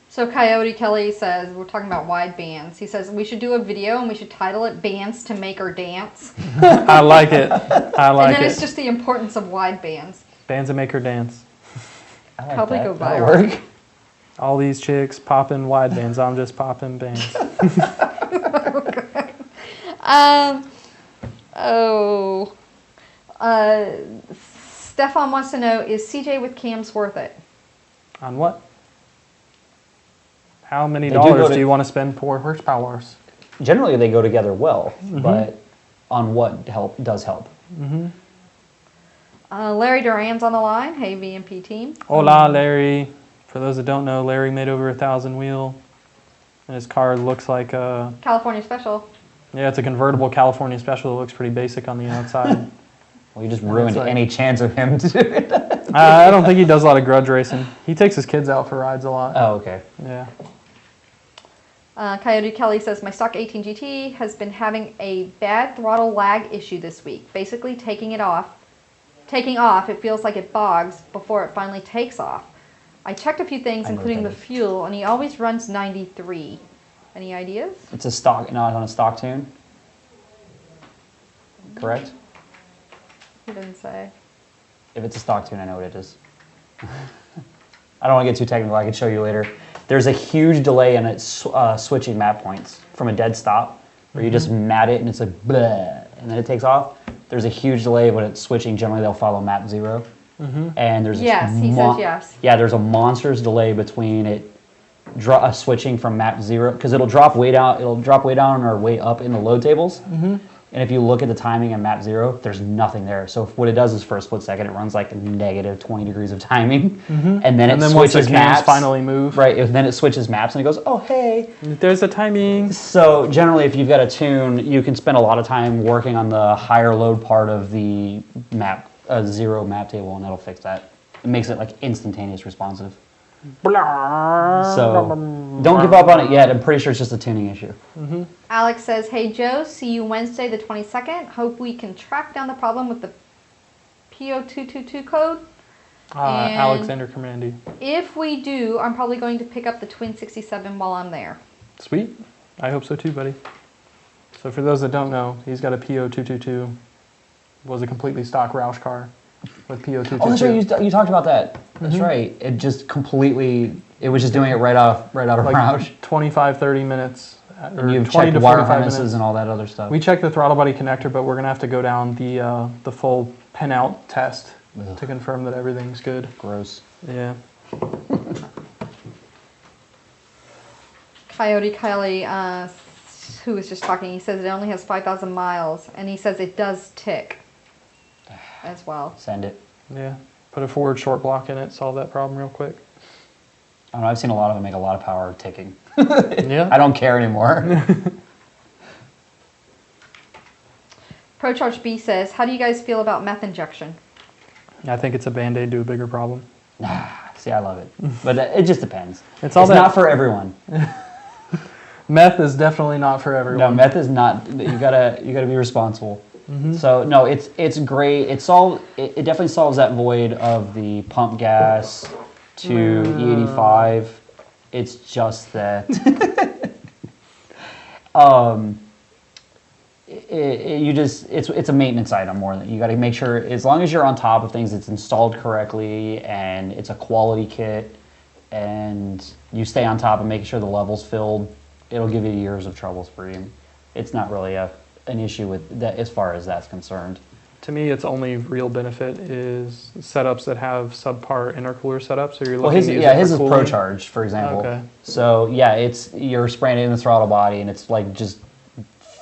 So Coyote Kelly says, we're talking about wide bands. He says, we should do a video and we should title it Bands to Make Her Dance. I like it. I like And then it. it's just the importance of wide bands. Bands that make her dance. I like Probably that. go That'll viral. work. All these chicks popping wide bands. I'm just popping bands. Stefan wants to know, is CJ with cams worth it? On what? How many They do go dollars to- do you want to spend per horsepower? Generally, they go together well, but on what does help. Larry Duran's on the line. Hey, VMP team. Hola, Larry. For those that don't know, Larry made over 1,000 wheel. And his car looks like a... California Special. Yeah, it's a convertible California Special. It looks pretty basic on the outside. Well, you just ruined like- any chance of him to. I don't think he does a lot of grudge racing. He takes his kids out for rides a lot. Oh, okay. Yeah. Coyote Kelly says, my stock 18 GT has been having a bad throttle lag issue this week. Basically taking off, it feels like it bogs before it finally takes off. I checked a few things, I know including what the that is. fuel, and he always runs 93. Any ideas? It's a stock, not on a stock tune. Correct? He didn't say. If it's a stock tune, I know what it is. I don't want to get too technical. I can show you later. There's a huge delay in it switching map points from a dead stop, where you just mat it and it's like bleh, and then it takes off. There's a huge delay when it's switching. Generally, they'll follow map 0. And there's Yes, he says yes. Yeah, there's a monstrous delay between it switching from map 0 because it'll drop way down. It'll drop way down or way up in the load tables. And if you look at the timing on map 0, there's nothing there. So what it does is for a split second, it runs like negative 20 degrees of timing, and then Once switches the cams maps. finally move. Right, then it switches maps and it goes, oh hey. There's a timing. So generally, if you've got a tune, you can spend a lot of time working on the higher load part of the map 0 map table, and that'll fix that. It makes it like instantaneous responsive. So don't give up on it yet. I'm pretty sure it's just a tuning issue. Alex says, hey Joe, see you Wednesday the 22nd. Hope we can track down the problem with the P0222 code. And- Alexander Commandy. If we do, I'm probably going to pick up the Twin 67 while I'm there. Sweet. I hope so too, buddy. So for those that don't know, he's got a PO222. Was a completely stock Roush car with PO222. Oh, that's right. You talked about that. That's right. It just completely. It was just doing it right out of like Roush. 25, 30 minutes. And you've checked wire harnesses and all that other stuff. We checked the throttle body connector, but we're going to have to go down the full pin out test to confirm that everything's good. Gross. Yeah. Coyote Kelly, who was just talking, he says it only has 5,000 miles, and he says it does tick as well. Send it. Yeah. Put a forward short block in it, solve that problem real quick. I don't know. I've seen a lot of them make a lot of power ticking. Yeah. I don't care anymore. ProCharge B says, how do you guys feel about meth injection? I think it's a band-aid to a bigger problem. See, I love it, but it just depends. It's all that- not for everyone. Meth is definitely not for everyone. No, meth is not. You gotta be responsible. So no, it's great. It definitely solves that void of the pump gas to E85. It's just that it's a maintenance item more than you got to make sure. As long as you're on top of things, it's installed correctly and it's a quality kit, and you stay on top of making sure the level's filled. It'll give you years of troubles free. It's not really an issue with that as far as that's concerned. To me, its only real benefit is setups that have subpar intercooler setups. So you're Well, looking his to use yeah, it his for is cooling. Pro Charged, for example. Okay. So yeah, you're spraying it in the throttle body, and it's like just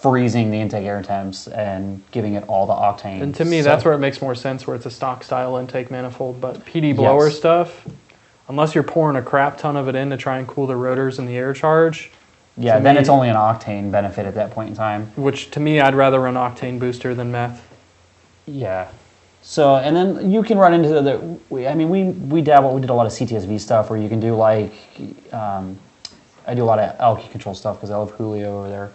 freezing the intake air temps and giving it all the octane. And to me, So- that's where it makes more sense, where it's a stock style intake manifold. But PD blower Yes. stuff, unless you're pouring a crap ton of it in to try and cool the rotors and the air charge, Yeah, to then me- it's only an octane benefit at that point in time. which to me, I'd rather run octane booster than meth. Yeah. So, and then you can run into we dabble, we did a lot of CTSV stuff where you can do like, I do a lot of alky control stuff because I love Julio over there.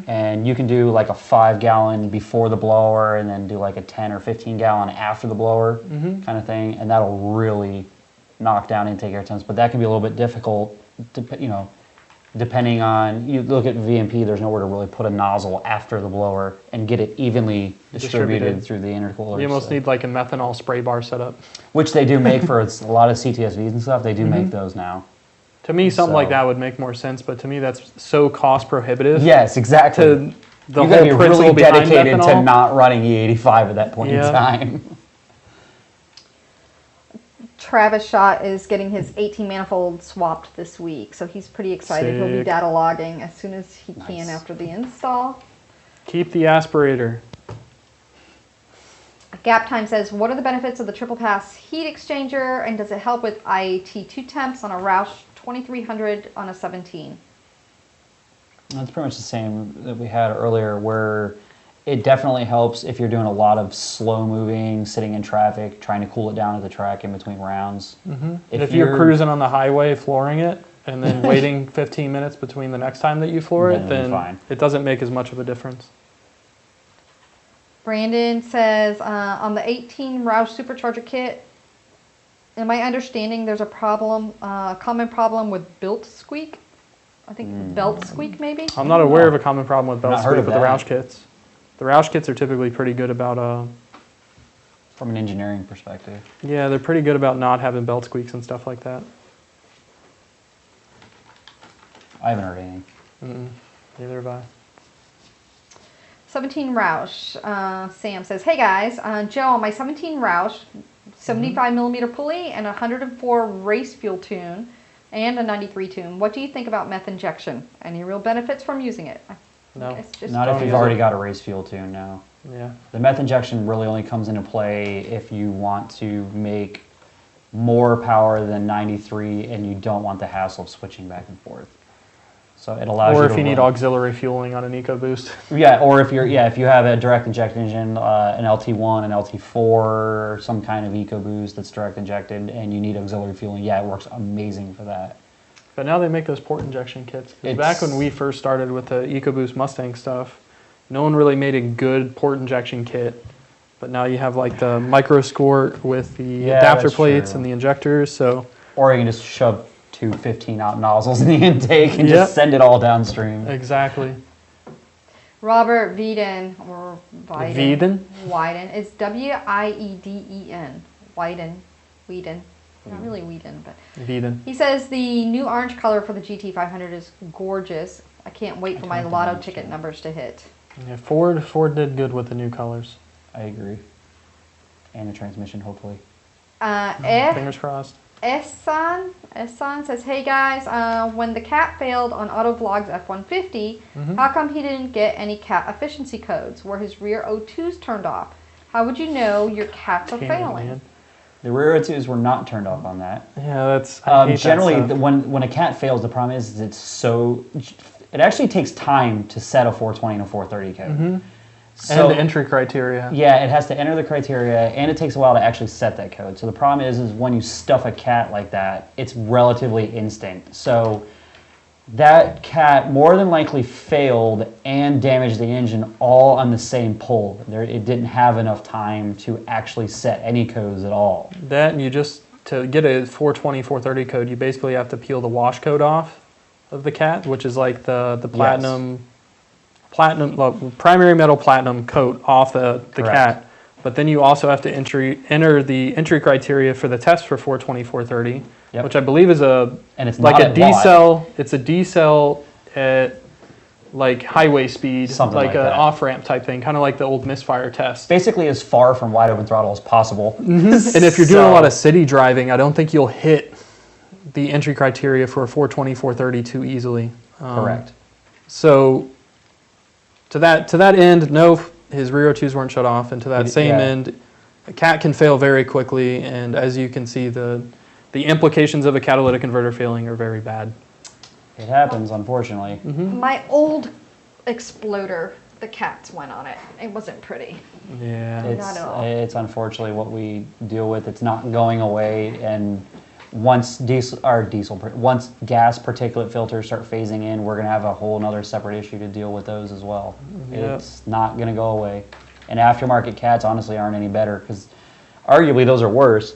And you can do like a 5-gallon before the blower and then do like a 10 or 15-gallon after the blower kind of thing. And that'll really knock down intake air temps. But that can be a little bit difficult, depending on, you look at VMP, there's nowhere to really put a nozzle after the blower and get it evenly distributed through the intercooler. You almost need like a methanol spray bar setup. Which they do make for a lot of CTSVs and stuff. They do make those now. To me, something like So- that would make more sense, but to me, that's so cost prohibitive. Yes, exactly. To the you whole gotta be principle really behind dedicated to methanol. not running E85 at that point Yeah. in time. Travis Schott is getting his 18 manifold swapped this week, so he's pretty excited. He'll be Sick. data logging as soon as he can Nice. after the install. Keep the aspirator. Gap Time says, what are the benefits of the triple pass heat exchanger, and does it help with IAT 2 temps on a Roush 2300 on a 17? That's pretty much the same that we had earlier, where it definitely helps if you're doing a lot of slow moving, sitting in traffic, trying to cool it down at the track in between rounds. If you're cruising on the highway, flooring it, and then waiting 15 minutes between the next time that you floor Then it, it'll be then fine. it doesn't make as much of a difference. Brandon says, on the 18 Roush supercharger kit, am I understanding there's a problem, common problem with belt squeak? I think belt squeak maybe? I'm not aware of a common problem with belt Not heard squeak of with the that. Roush kits. The Roush kits are typically pretty good about, From an engineering perspective. yeah, they're pretty good about not having belt squeaks and stuff like that. I haven't heard anything. Neither have I. 17 Roush, Sam says, hey guys, Joe, on my 17 Roush, 75 millimeter pulley and 104 race fuel tune and a 93 tune, what do you think about meth injection? Any real benefits from using it? I think No. it's just Not don't if you've use already it. got a race fuel tune now. Yeah. The meth injection really only comes into play if you want to make more power than 93 and you don't want the hassle of switching back and forth. So it allows you Or to if you need run- auxiliary fueling on an EcoBoost. Yeah, or if you have a direct inject engine, an LT1, an LT4, some kind of EcoBoost that's direct injected, and you need auxiliary fueling, yeah, it works amazing for that. But now they make those port injection kits. 'Cause It's- back when we first started with the EcoBoost Mustang stuff, no one really made a good port injection kit. But now you have like the micro squirt with the Yeah, adapter that's plates true. and the injectors. So Or you can just shove two 15-out nozzles in the intake and Yep. just send it all downstream. exactly. Robert Wieden, or Wieden. Wieden? Wieden. It's Wieden. Wieden. Not really Wieden, but Veden. he says the new orange color for the GT500 is gorgeous. I can't wait for my don't lotto think ticket so. numbers to hit. Yeah, Ford did good with the new colors. I agree. And the transmission, hopefully. Fingers crossed. Ehsan says, hey guys, when the cat failed on Autovlog's F-150, how come he didn't get any cat efficiency codes? Were his rear O2s turned off? How would you know your cats are Damn it, failing? man. The rear O2s were not turned off on that. Yeah, that's I hate that Generally, stuff. when a cat fails, the problem is it's so... It actually takes time to set a 420 and a 430 code. So, and the entry criteria. yeah, it has to enter the criteria, and it takes a while to actually set that code. So the problem is when you stuff a cat like that, it's relatively instant. So that cat more than likely failed and damaged the engine all on the same pull. It didn't have enough time to actually set any codes at all. That and you just, to get a 420, 430 code, you basically have to peel the wash code off of the cat, which is like the primary metal platinum coat off the Correct. cat. But then you also have to enter the entry criteria for the test for 420, 430, Yep. which I believe is And it's like not a at D lot. cell. It's a D cell at like highway speed, Something like like an that. off-ramp type thing, kind of like the old misfire test. Basically as far from wide open throttle as possible. And if you're doing a lot of city driving, I don't think you'll hit the entry criteria for a 420, 430 too easily. Correct. So to that end, no, his rear O2s weren't shut off, and to that same Yeah. end, a cat can fail very quickly, and as you can see, the implications of a catalytic converter failing are very bad. It happens, unfortunately. My old Exploder, the cats went on it. It wasn't pretty. Yeah. Not at all. It's unfortunately what we deal with. It's not going away, and once gas particulate filters start phasing in, we're going to have a whole another separate issue to deal with those as well. Yep. It's not going to go away. And aftermarket cats honestly aren't any better, because arguably those are worse.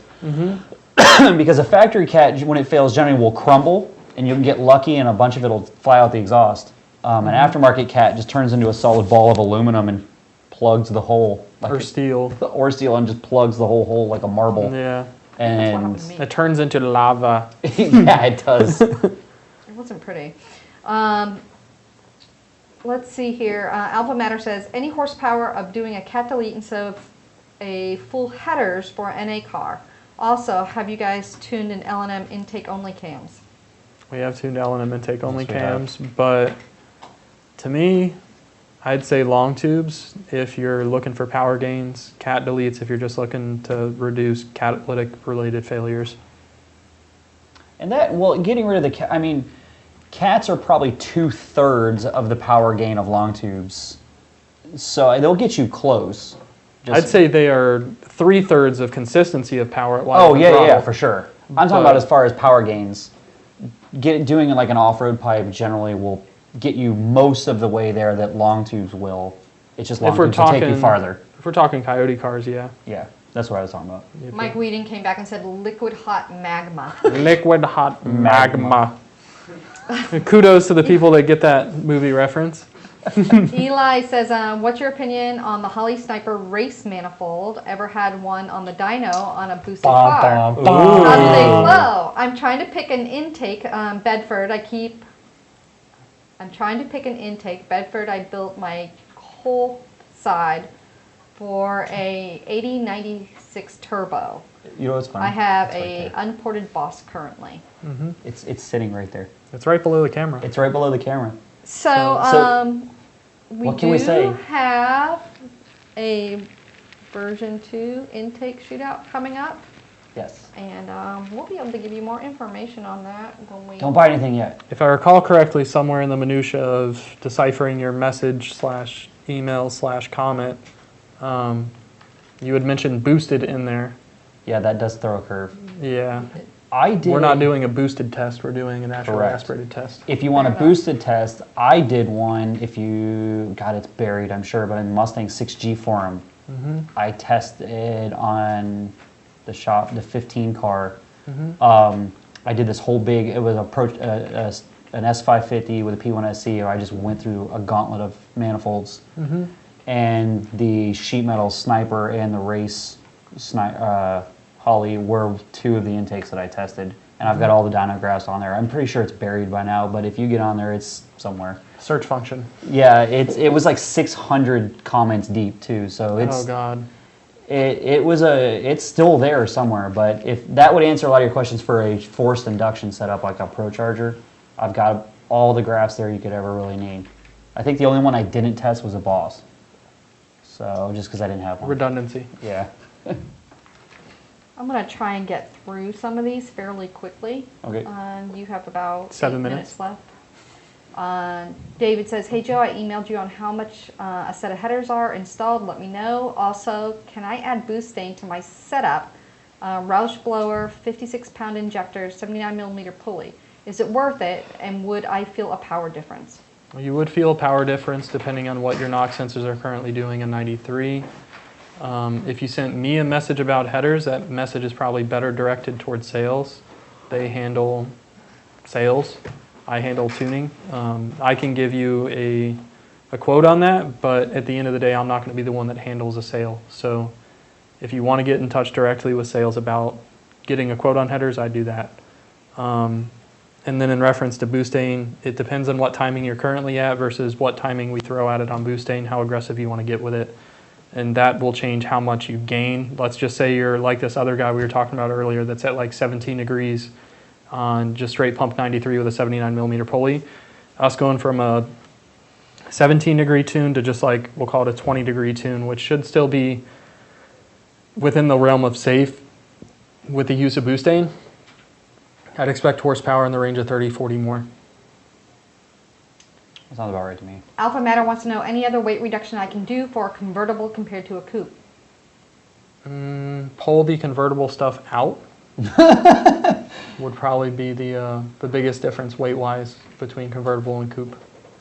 Because a factory cat, when it fails, generally will crumble, and you can get lucky and a bunch of it will fly out the exhaust. An aftermarket cat just turns into a solid ball of aluminum and plugs the hole. Or steel. Or steel, and just plugs the whole hole like a marble. Yeah. That's what happened And to me. It turns into lava. yeah, it does. It wasn't pretty. Let's see here. Alpha Matter says, any horsepower of doing a cat delete instead of a full headers for an NA car? Also, have you guys tuned in L&M intake only cams? We have tuned L&M intake only Yes, we have. cams, but to me, I'd say long tubes if you're looking for power gains, cat deletes if you're just looking to reduce catalytic related failures. And that, well, getting rid of the cat, I mean, cats are probably 2/3 of the power gain of long tubes. So they'll get you close. I'd say they are 3/3 of consistency of power at wide Oh, open yeah, throttle. yeah, for sure. I'm talking But- about as far as power gains. Doing like an off-road pipe generally will get you most of the way there that long tubes will. It's just long If we're tubes will take you talking farther. If we're talking coyote cars, yeah. Yeah, that's what I was talking about. Mike Whedon came back and said liquid hot magma. Liquid hot magma. Kudos to the people that get that movie reference. Eli says, what's your opinion on the Holly Sniper race manifold? Ever had one on the dyno on a boosted car? How do they flow? I'm trying to pick an intake, Bedford. I'm trying to pick an intake. Bedford, I built my whole side for a 8096 turbo. You know what's funny? I have It's right a there. unported Boss currently. It's sitting right there. It's right below the camera. It's right below the camera. So, So, we what can we say? have a version 2 intake shootout coming up, Yes. and we'll be able to give you more information on that when we. Don't buy anything yet. If I recall correctly, somewhere in the minutia of deciphering your message / email / comment, you had mentioned boosted in there. Yeah, that does throw a curve. Yeah. I did. We're not doing a boosted test. We're doing an actual Correct. aspirated test. If you want a Fair enough. boosted test, I did one. If you, God, it's buried, I'm sure, but in Mustang 6G forum, I tested on the shop, the 15 car. I did this whole big. It was an S550 with a P1SC. I just went through a gauntlet of manifolds, and the sheet metal sniper and the race Holly were two of the intakes that I tested, and I've got all the dyno graphs on there. I'm pretty sure it's buried by now, but if you get on there, it's somewhere. Search function. Yeah, it was like 600 comments deep too, so it's Oh God. it's still there somewhere. But if that would answer a lot of your questions for a forced induction setup like a Pro Charger, I've got all the graphs there you could ever really need. I think the only one I didn't test was a Boss, so just because I didn't have one. Redundancy. Yeah. I'm gonna try and get through some of these fairly quickly. Okay. You have about 7 8 minutes. left. David says, hey Joe, I emailed you on how much a set of headers are installed. Let me know. Also, can I add boost stain to my setup? Roush blower, 56-pound injector, 79mm pulley. Is it worth it, and would I feel a power difference? You would feel a power difference depending on what your NOx sensors are currently doing in 93. If you sent me a message about headers, that message is probably better directed towards sales. They handle sales. I handle tuning. I can give you a quote on that, but at the end of the day, I'm not going to be the one that handles a sale. So if you want to get in touch directly with sales about getting a quote on headers, I do that. And then in reference to boosting, it depends on what timing you're currently at versus what timing we throw at it on boosting, how aggressive you want to get with it. And that will change how much you gain. Let's just say you're like this other guy we were talking about earlier that's at like 17 degrees on just straight pump 93 with a 79 millimeter pulley. Us going from a 17 degree tune to just like, we'll call it a 20 degree tune, which should still be within the realm of safe with the use of boosting. I'd expect horsepower in the range of 30, 40 more. That sounds about right to me. Alpha Matter wants to know any other weight reduction I can do for a convertible compared to a coupe. Pull the convertible stuff out would probably be the biggest difference weight-wise between convertible and coupe.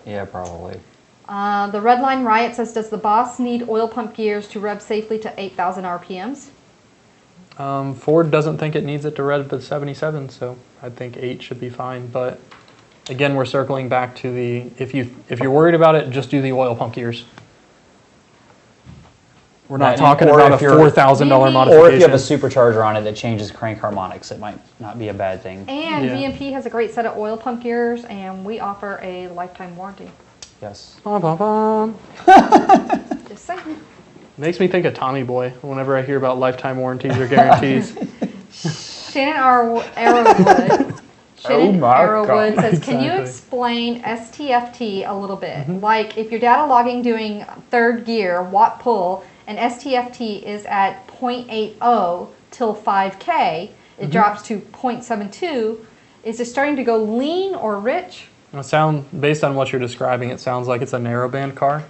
Yeah, probably. The Redline Riot says, does the Boss need oil pump gears to rev safely to 8,000 RPMs? Ford doesn't think it needs it to rev to 77, so I think 8 should be fine. But again, we're circling back to the if you're worried about it, just do the oil pump gears. We're not talking about a $4,000 modification. Or if you have a supercharger on it that changes crank harmonics, it might not be a bad thing. And Yeah. VMP has a great set of oil pump gears, and we offer a lifetime warranty. Yes. Bum, bum, bum. Just saying. Makes me think of Tommy Boy whenever I hear about lifetime warranties or guarantees. Shannon Arrowwood. Shannon my Arrowwood says, can you Exactly. explain STFT a little bit? Like if you're data logging doing third gear, watt pull, and STFT is at 0.80 till 5K, it drops to 0.72. Is it starting to go lean or rich? Based on what you're describing, it sounds like it's a narrowband car.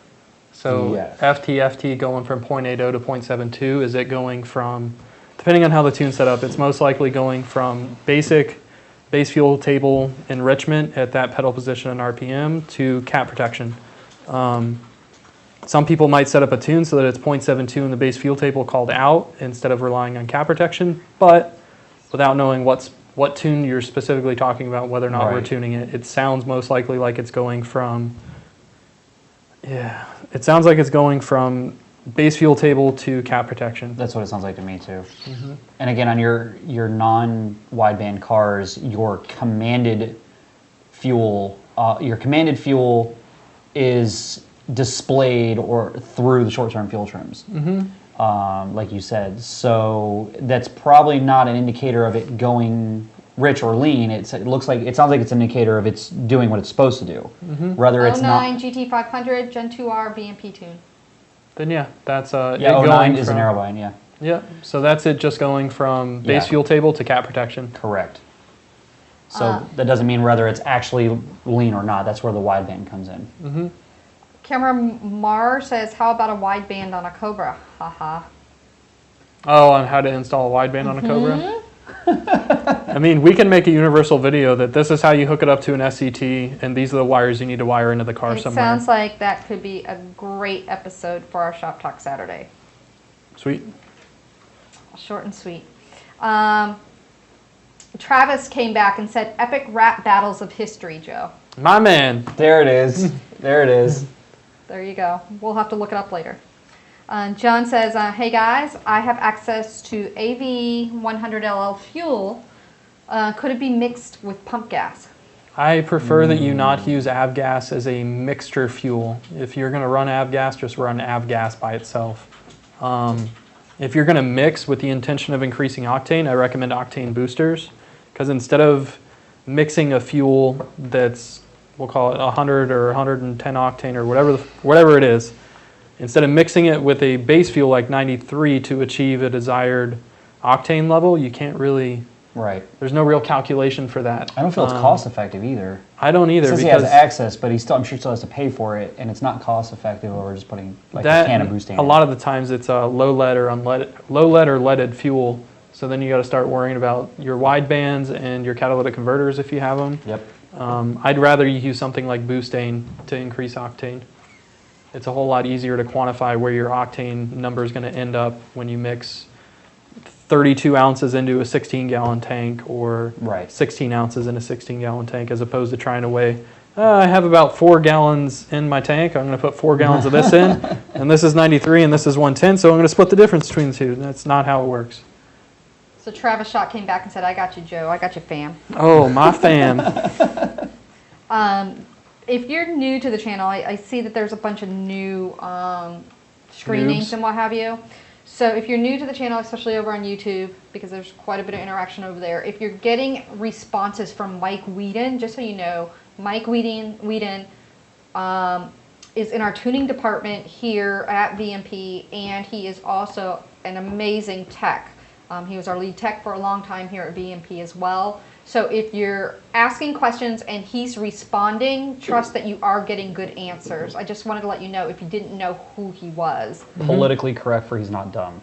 So Yes. FTFT going from 0.80 to 0.72, is it going from, depending on how the tune's set up, it's most likely going from basic base fuel table enrichment at that pedal position and RPM to cap protection. Some people might set up a tune so that it's 0.72 in the base fuel table called out instead of relying on cap protection, but without knowing what tune you're specifically talking about, whether or not we're Right. tuning it, it sounds most likely like it's going from, it sounds like it's going from base fuel table to cap protection. That's what it sounds like to me too. And again, on your non-wideband cars, your commanded fuel is displayed or through the short-term fuel trims, like you said. So that's probably not an indicator of it going rich or lean. It sounds like it's an indicator of it's doing what it's supposed to do. Whether it's 09 not. GT500 Gen 2R VMP tune. Then yeah, that's Yeah, it 09 going is a from, narrowband. Yeah, Yeah, so that's it just going from base Yeah. fuel table to cap protection. correct. So that doesn't mean whether it's actually lean or not. That's where the wideband comes in. Cameron Marr says, how about a wideband on a Cobra? Haha. Oh, on how to install a wideband on a Cobra? I mean, we can make a universal video that this is how you hook it up to an SCT, and these are the wires you need to wire into the car It somewhere. sounds like that could be a great episode for our Shop Talk Saturday. Sweet. Short and sweet. Travis came back and said, epic rap battles of history, Joe. My man. There it is. There it is. There you go. We'll have to look it up later. John says, hey guys, I have access to AV 100LL fuel. Could it be mixed with pump gas? I prefer that you not use avgas as a mixture fuel. If you're going to run avgas, just run avgas by itself. If you're going to mix with the intention of increasing octane, I recommend octane boosters, because instead of mixing a fuel that's, we'll call it 100 or 110 octane or whatever it is, instead of mixing it with a base fuel like 93 to achieve a desired octane level, you can't really, Right. there's no real calculation for that. I don't feel it's cost effective either. I don't either, Since he because has access, but I'm sure he still has to pay for it, and it's not cost effective over just putting like a can of boosting. a lot of the times it's a low lead or leaded fuel. So then you got to start worrying about your wide bands and your catalytic converters if you have them. Yep. I'd rather you use something like Boostane to increase octane. It's a whole lot easier to quantify where your octane number is going to end up when you mix 32 ounces into a 16-gallon tank or Right. 16 ounces in a 16-gallon tank, as opposed to trying to weigh, I have about 4 gallons in my tank. I'm going to put 4 gallons of this in, and this is 93 and this is 110, so I'm going to split the difference between the two. That's not how it works. So Travis Schott came back and said, I got you, Joe. I got you, fam. Oh, my fam. If you're new to the channel, I see that there's a bunch of new screen names and what have you. So if you're new to the channel, especially over on YouTube, because there's quite a bit of interaction over there, if you're getting responses from Mike Whedon, just so you know, Mike Whedon is in our tuning department here at VMP, and he is also an amazing tech. He was our lead tech for a long time here at VMP as well. So if you're asking questions and he's responding, trust that you are getting good answers. I just wanted to let you know if you didn't know who he was. Politically correct for he's not dumb.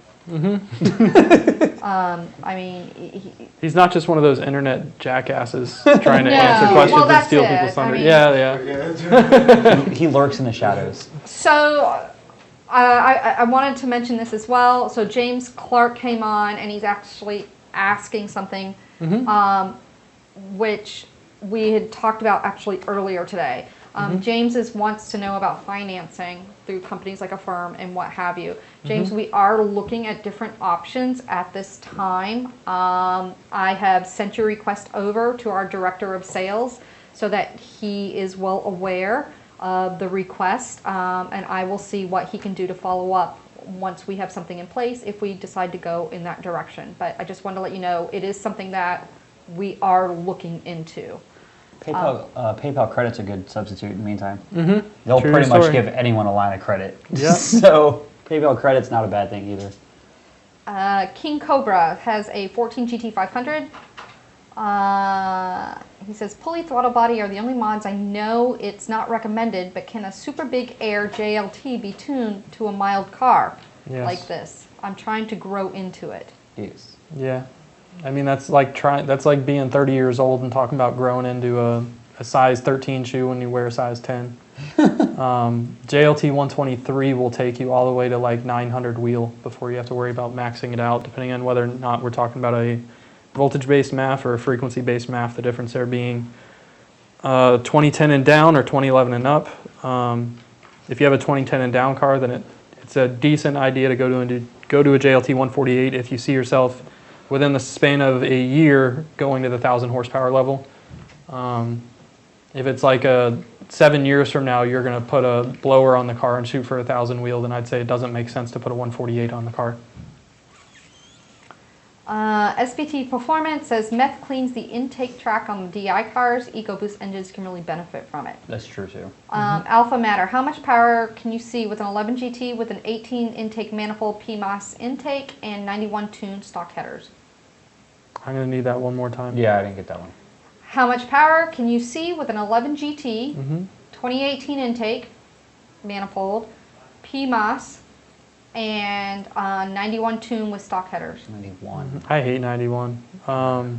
I mean, He's not just one of those internet jackasses trying to answer No. questions Well, and that's steal it. people's thunder. I mean- Yeah. He lurks in the shadows. so I wanted to mention this as well. So James Clark came on and he's actually asking something which we had talked about actually earlier today. James wants to know about financing through companies like a firm and what have you. James, we are looking at different options at this time. I have sent your request over to our director of sales so that he is well aware of the request, and I will see what he can do to follow up once we have something in place if we decide to go in that direction. But I just wanted to let you know it is something that we are looking into. PayPal credit's a good substitute in the meantime. True They'll pretty story. much give anyone a line of credit. Yep. So PayPal credit's not a bad thing either. King Cobra has a 14 GT 500. He says, pulley, throttle body are the only mods I know. It's not recommended, but can a super big air JLT be tuned to a mild car like this? I'm trying to grow into it. Yes. Yeah. I mean, that's like being 30 years old and talking about growing into a size 13 shoe when you wear a size 10. JLT 123 will take you all the way to like 900 wheel before you have to worry about maxing it out, depending on whether or not we're talking about a voltage-based MAF or a frequency-based MAF, the difference there being 2010 and down or 2011 and up. If you have a 2010 and down car, then it's a decent idea to go to a JLT 148 if you see yourself within the span of a year going to the 1,000 horsepower level. If it's like 7 years from now, you're going to put a blower on the car and shoot for 1,000 wheel, then I'd say it doesn't make sense to put a 148 on the car. SBT Performance says meth cleans the intake track on the DI cars. EcoBoost engines can really benefit from it. That's true too. Alpha Matter, how much power can you see with an 11 GT with an 18 intake manifold PMOS intake and 91 tuned stock headers? I'm going to need that one more time. Yeah, I didn't get that one. How much power can you see with an 11 GT, 2018 intake, manifold, PMOS, and 91 tune with stock headers? 91. I hate 91.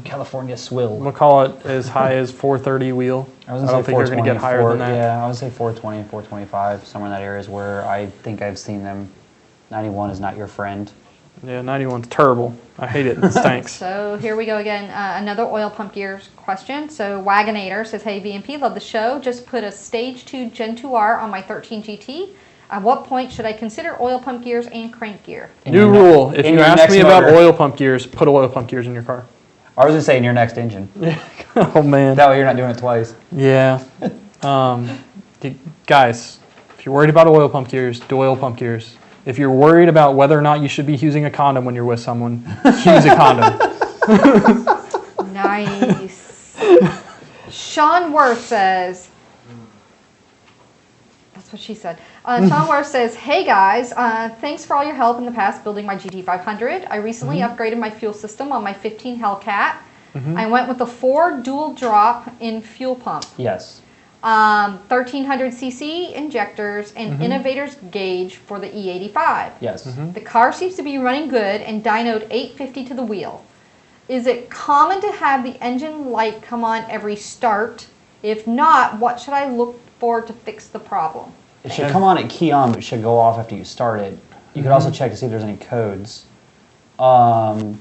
California swill. We'll call it as high as 430 wheel. I was I gonna don't say think you're going to get higher than that. Yeah, I would say 420, 425, somewhere in that area is where I think I've seen them. 91 is not your friend. Yeah, 91's terrible. I hate it. It stinks. So here we go again. Another oil pump gears question. So Wagonator says, hey VMP, love the show. Just put a stage 2 Gen 2R on my 13 GT. At what point should I consider oil pump gears and crank gear? New rule. If in you your ask next me about motor. oil pump gears, put oil pump gears in your car. I was gonna say in your next engine. Oh, man. That way you're not doing it twice. Yeah. Guys, if you're worried about oil pump gears, do oil pump gears. If you're worried about whether or not you should be using a condom when you're with someone, use a condom. Nice. Sean Worth says, that's what she said. Sean Worth says, hey guys, thanks for all your help in the past building my GT500. I recently upgraded my fuel system on my 15 Hellcat. I went with the Ford dual drop in fuel pump. Yes. 1300cc injectors and innovator's gauge for the E85. Yes. The car seems to be running good and dynoed 850 to the wheel. Is it common to have the engine light come on every start? If not, what should I look for to fix the problem? It should come on at key on, but it should go off after you start it. You could also check to see if there's any codes. But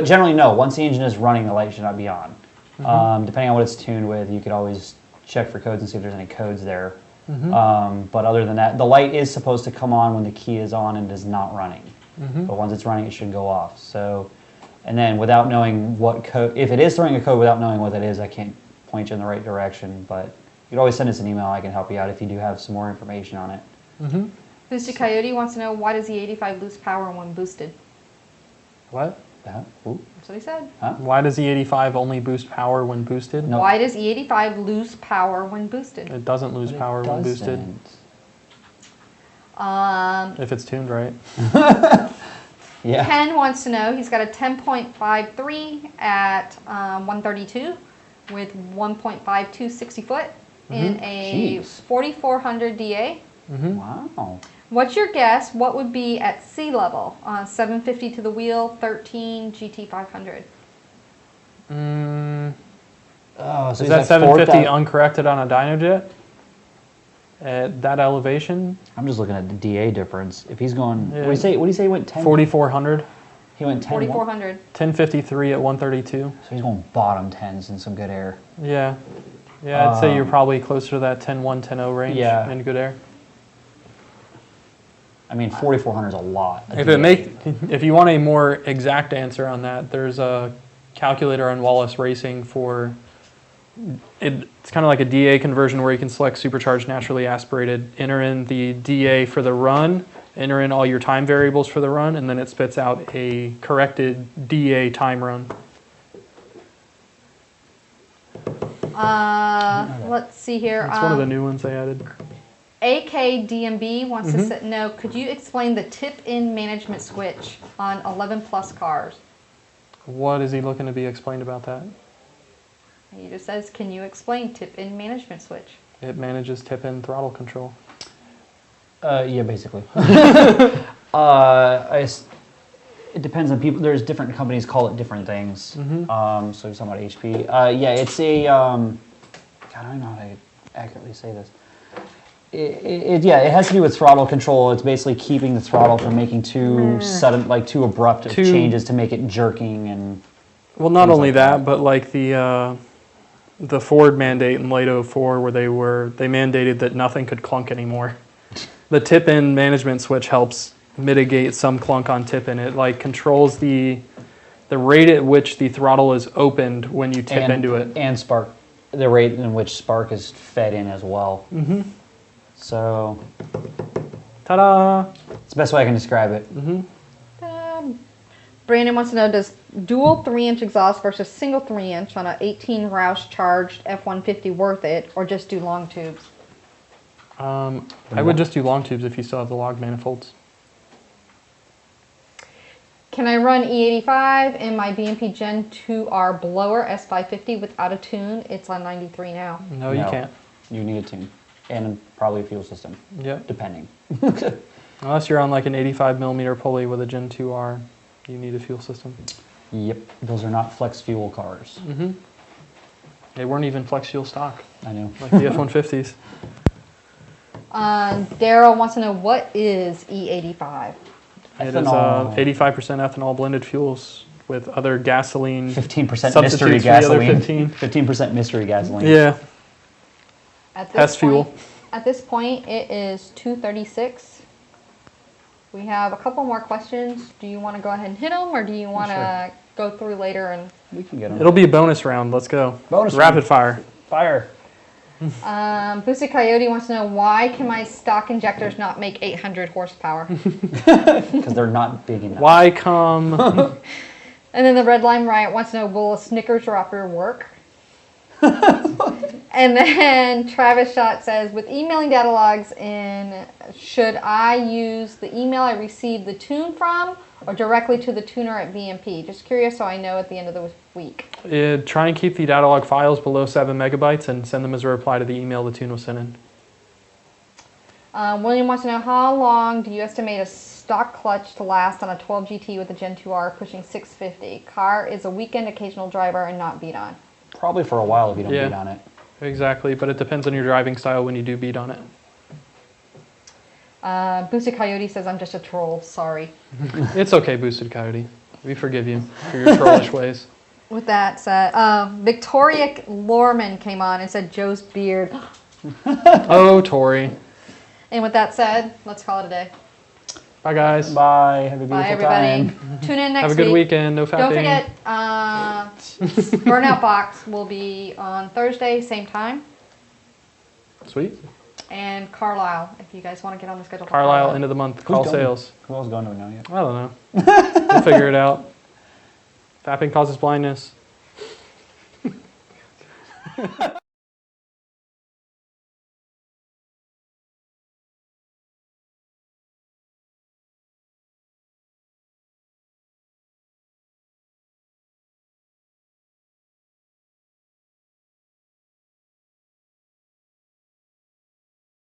generally no, once the engine is running, the light should not be on. Depending on what it's tuned with, you could always check for codes and see if there's any codes there. But other than that, the light is supposed to come on when the key is on and is not running. But once it's running, it should go off. So And then without knowing what code, if it is throwing a code without knowing what that is, I can't point you in the right direction. But you can always send us an email. I can help you out if you do have some more information on it. Boosted Coyote wants to know, why does the 85 lose power when boosted? What? Ooh, That's what he said. huh? Why does the 85 only boost power when boosted? No. Why does E85 lose power when boosted? It doesn't lose But it power when boosted doesn't. if it's tuned right. Yeah. Ken wants to know, he's got a 10.53 at 132 with 1.52 60 foot in a Jeez. 4400 DA. Wow. What's your guess? What would be at sea level? 750 to the wheel, 13 GT500. Oh, so Is that 750 uncorrected on a dyno jet? At that elevation? I'm just looking at the DA difference. If he's going, Yeah. what do you say? What do you say? He went 10. 4,400. He went 10. 4400. 1053 at 132. So he's going bottom 10s in some good air. Yeah. Yeah, I'd say you're probably closer to that 10-1, 10-0 range Yeah. in good air. I mean, 4,400 is a lot. If you want a more exact answer on that, there's a calculator on Wallace Racing for it's kind of like a DA conversion where you can select supercharged naturally aspirated, enter in the DA for the run, enter in all your time variables for the run, and then it spits out a corrected DA time run. Let's see here. It's one of the new ones they added. AKDMB wants to know, could you explain the tip-in management switch on 11 plus cars? What is he looking to be explained about that? He just says, can you explain tip-in management switch? It manages tip-in throttle control. Yeah, basically. It depends on people. There's different companies call it different things. So you're talking about HP. Yeah, it's a. God, I don't know how to accurately say this. It has to do with throttle control. It's basically keeping the throttle from making too sudden, like too abrupt of changes to make it jerking and. Well, not things only like that, but like the Ford mandate in late 04 where they mandated that nothing could clunk anymore. The tip-in management switch helps mitigate some clunk on tip-in. It like controls the rate at which the throttle is opened when you tip into it. And spark, the rate in which spark is fed in as well. So, Ta-da! it's the best way I can describe it. Brandon wants to know, does dual 3-inch exhaust versus single 3-inch on an 18 Roush charged F-150 worth it, or just do long tubes? I would just do long tubes if you still have the log manifolds. Can I run E85 in my BMP Gen 2R blower S550 without a tune? It's on 93 now. No, you can't. You need a tune. And probably a fuel system, Yep. depending. Unless you're on like an 85 millimeter pulley with a Gen 2R, you need a fuel system. Yep, those are not flex fuel cars. They weren't even flex fuel stock, I know. like the F-150s. Daryl wants to know, what is E85? It is Ethanol. 85% ethanol blended fuels with other gasoline 15% mystery substitutes for the other gasoline. 15. 15% mystery gasoline. Yeah, At this Test fuel. point- At this point, it is 2:36. We have a couple more questions. Do you want to go ahead and hit them, or do you want to go through later and... We can get them. it'll be a bonus round. Let's go. Bonus Rapid round. fire. Fire. Boosted Coyote wants to know, why can my stock injectors not make 800 horsepower? Because they're not big enough. Why come? And then the Red Line Riot wants to know, will a Snickers dropper work? And then Travis Schott says, with emailing data logs in, should I use the email I received the tune from or directly to the tuner at VMP? Just curious so I know at the end of the week. Try and keep the data log files below 7 megabytes and send them as a reply to the email the tune was sent in. William wants to know, how long do you estimate a stock clutch to last on a 12 GT with a Gen 2R pushing 650? Car is a weekend occasional driver and not beat on. Probably for a while if you don't Yeah. beat on it. Exactly, but it depends on your driving style when you do beat on it. Boosted Coyote says, I'm just a troll, sorry. It's okay, Boosted Coyote. We forgive you for your trollish ways. With that said, Victoria Lorman came on and said, Joe's beard. Oh, Tori. And with that said, let's call it a day. Bye, guys. Bye. Have a beautiful Bye, everybody. time. Tune in next Have a good week. weekend. No fapping. Don't forget, Burnout Box will be on Thursday, same time. Sweet. And Carlisle, if you guys want to get on the schedule. for Carlisle, end of the month. Call going? sales. Who else going to know yet? I don't know. We'll figure it out. Fapping causes blindness.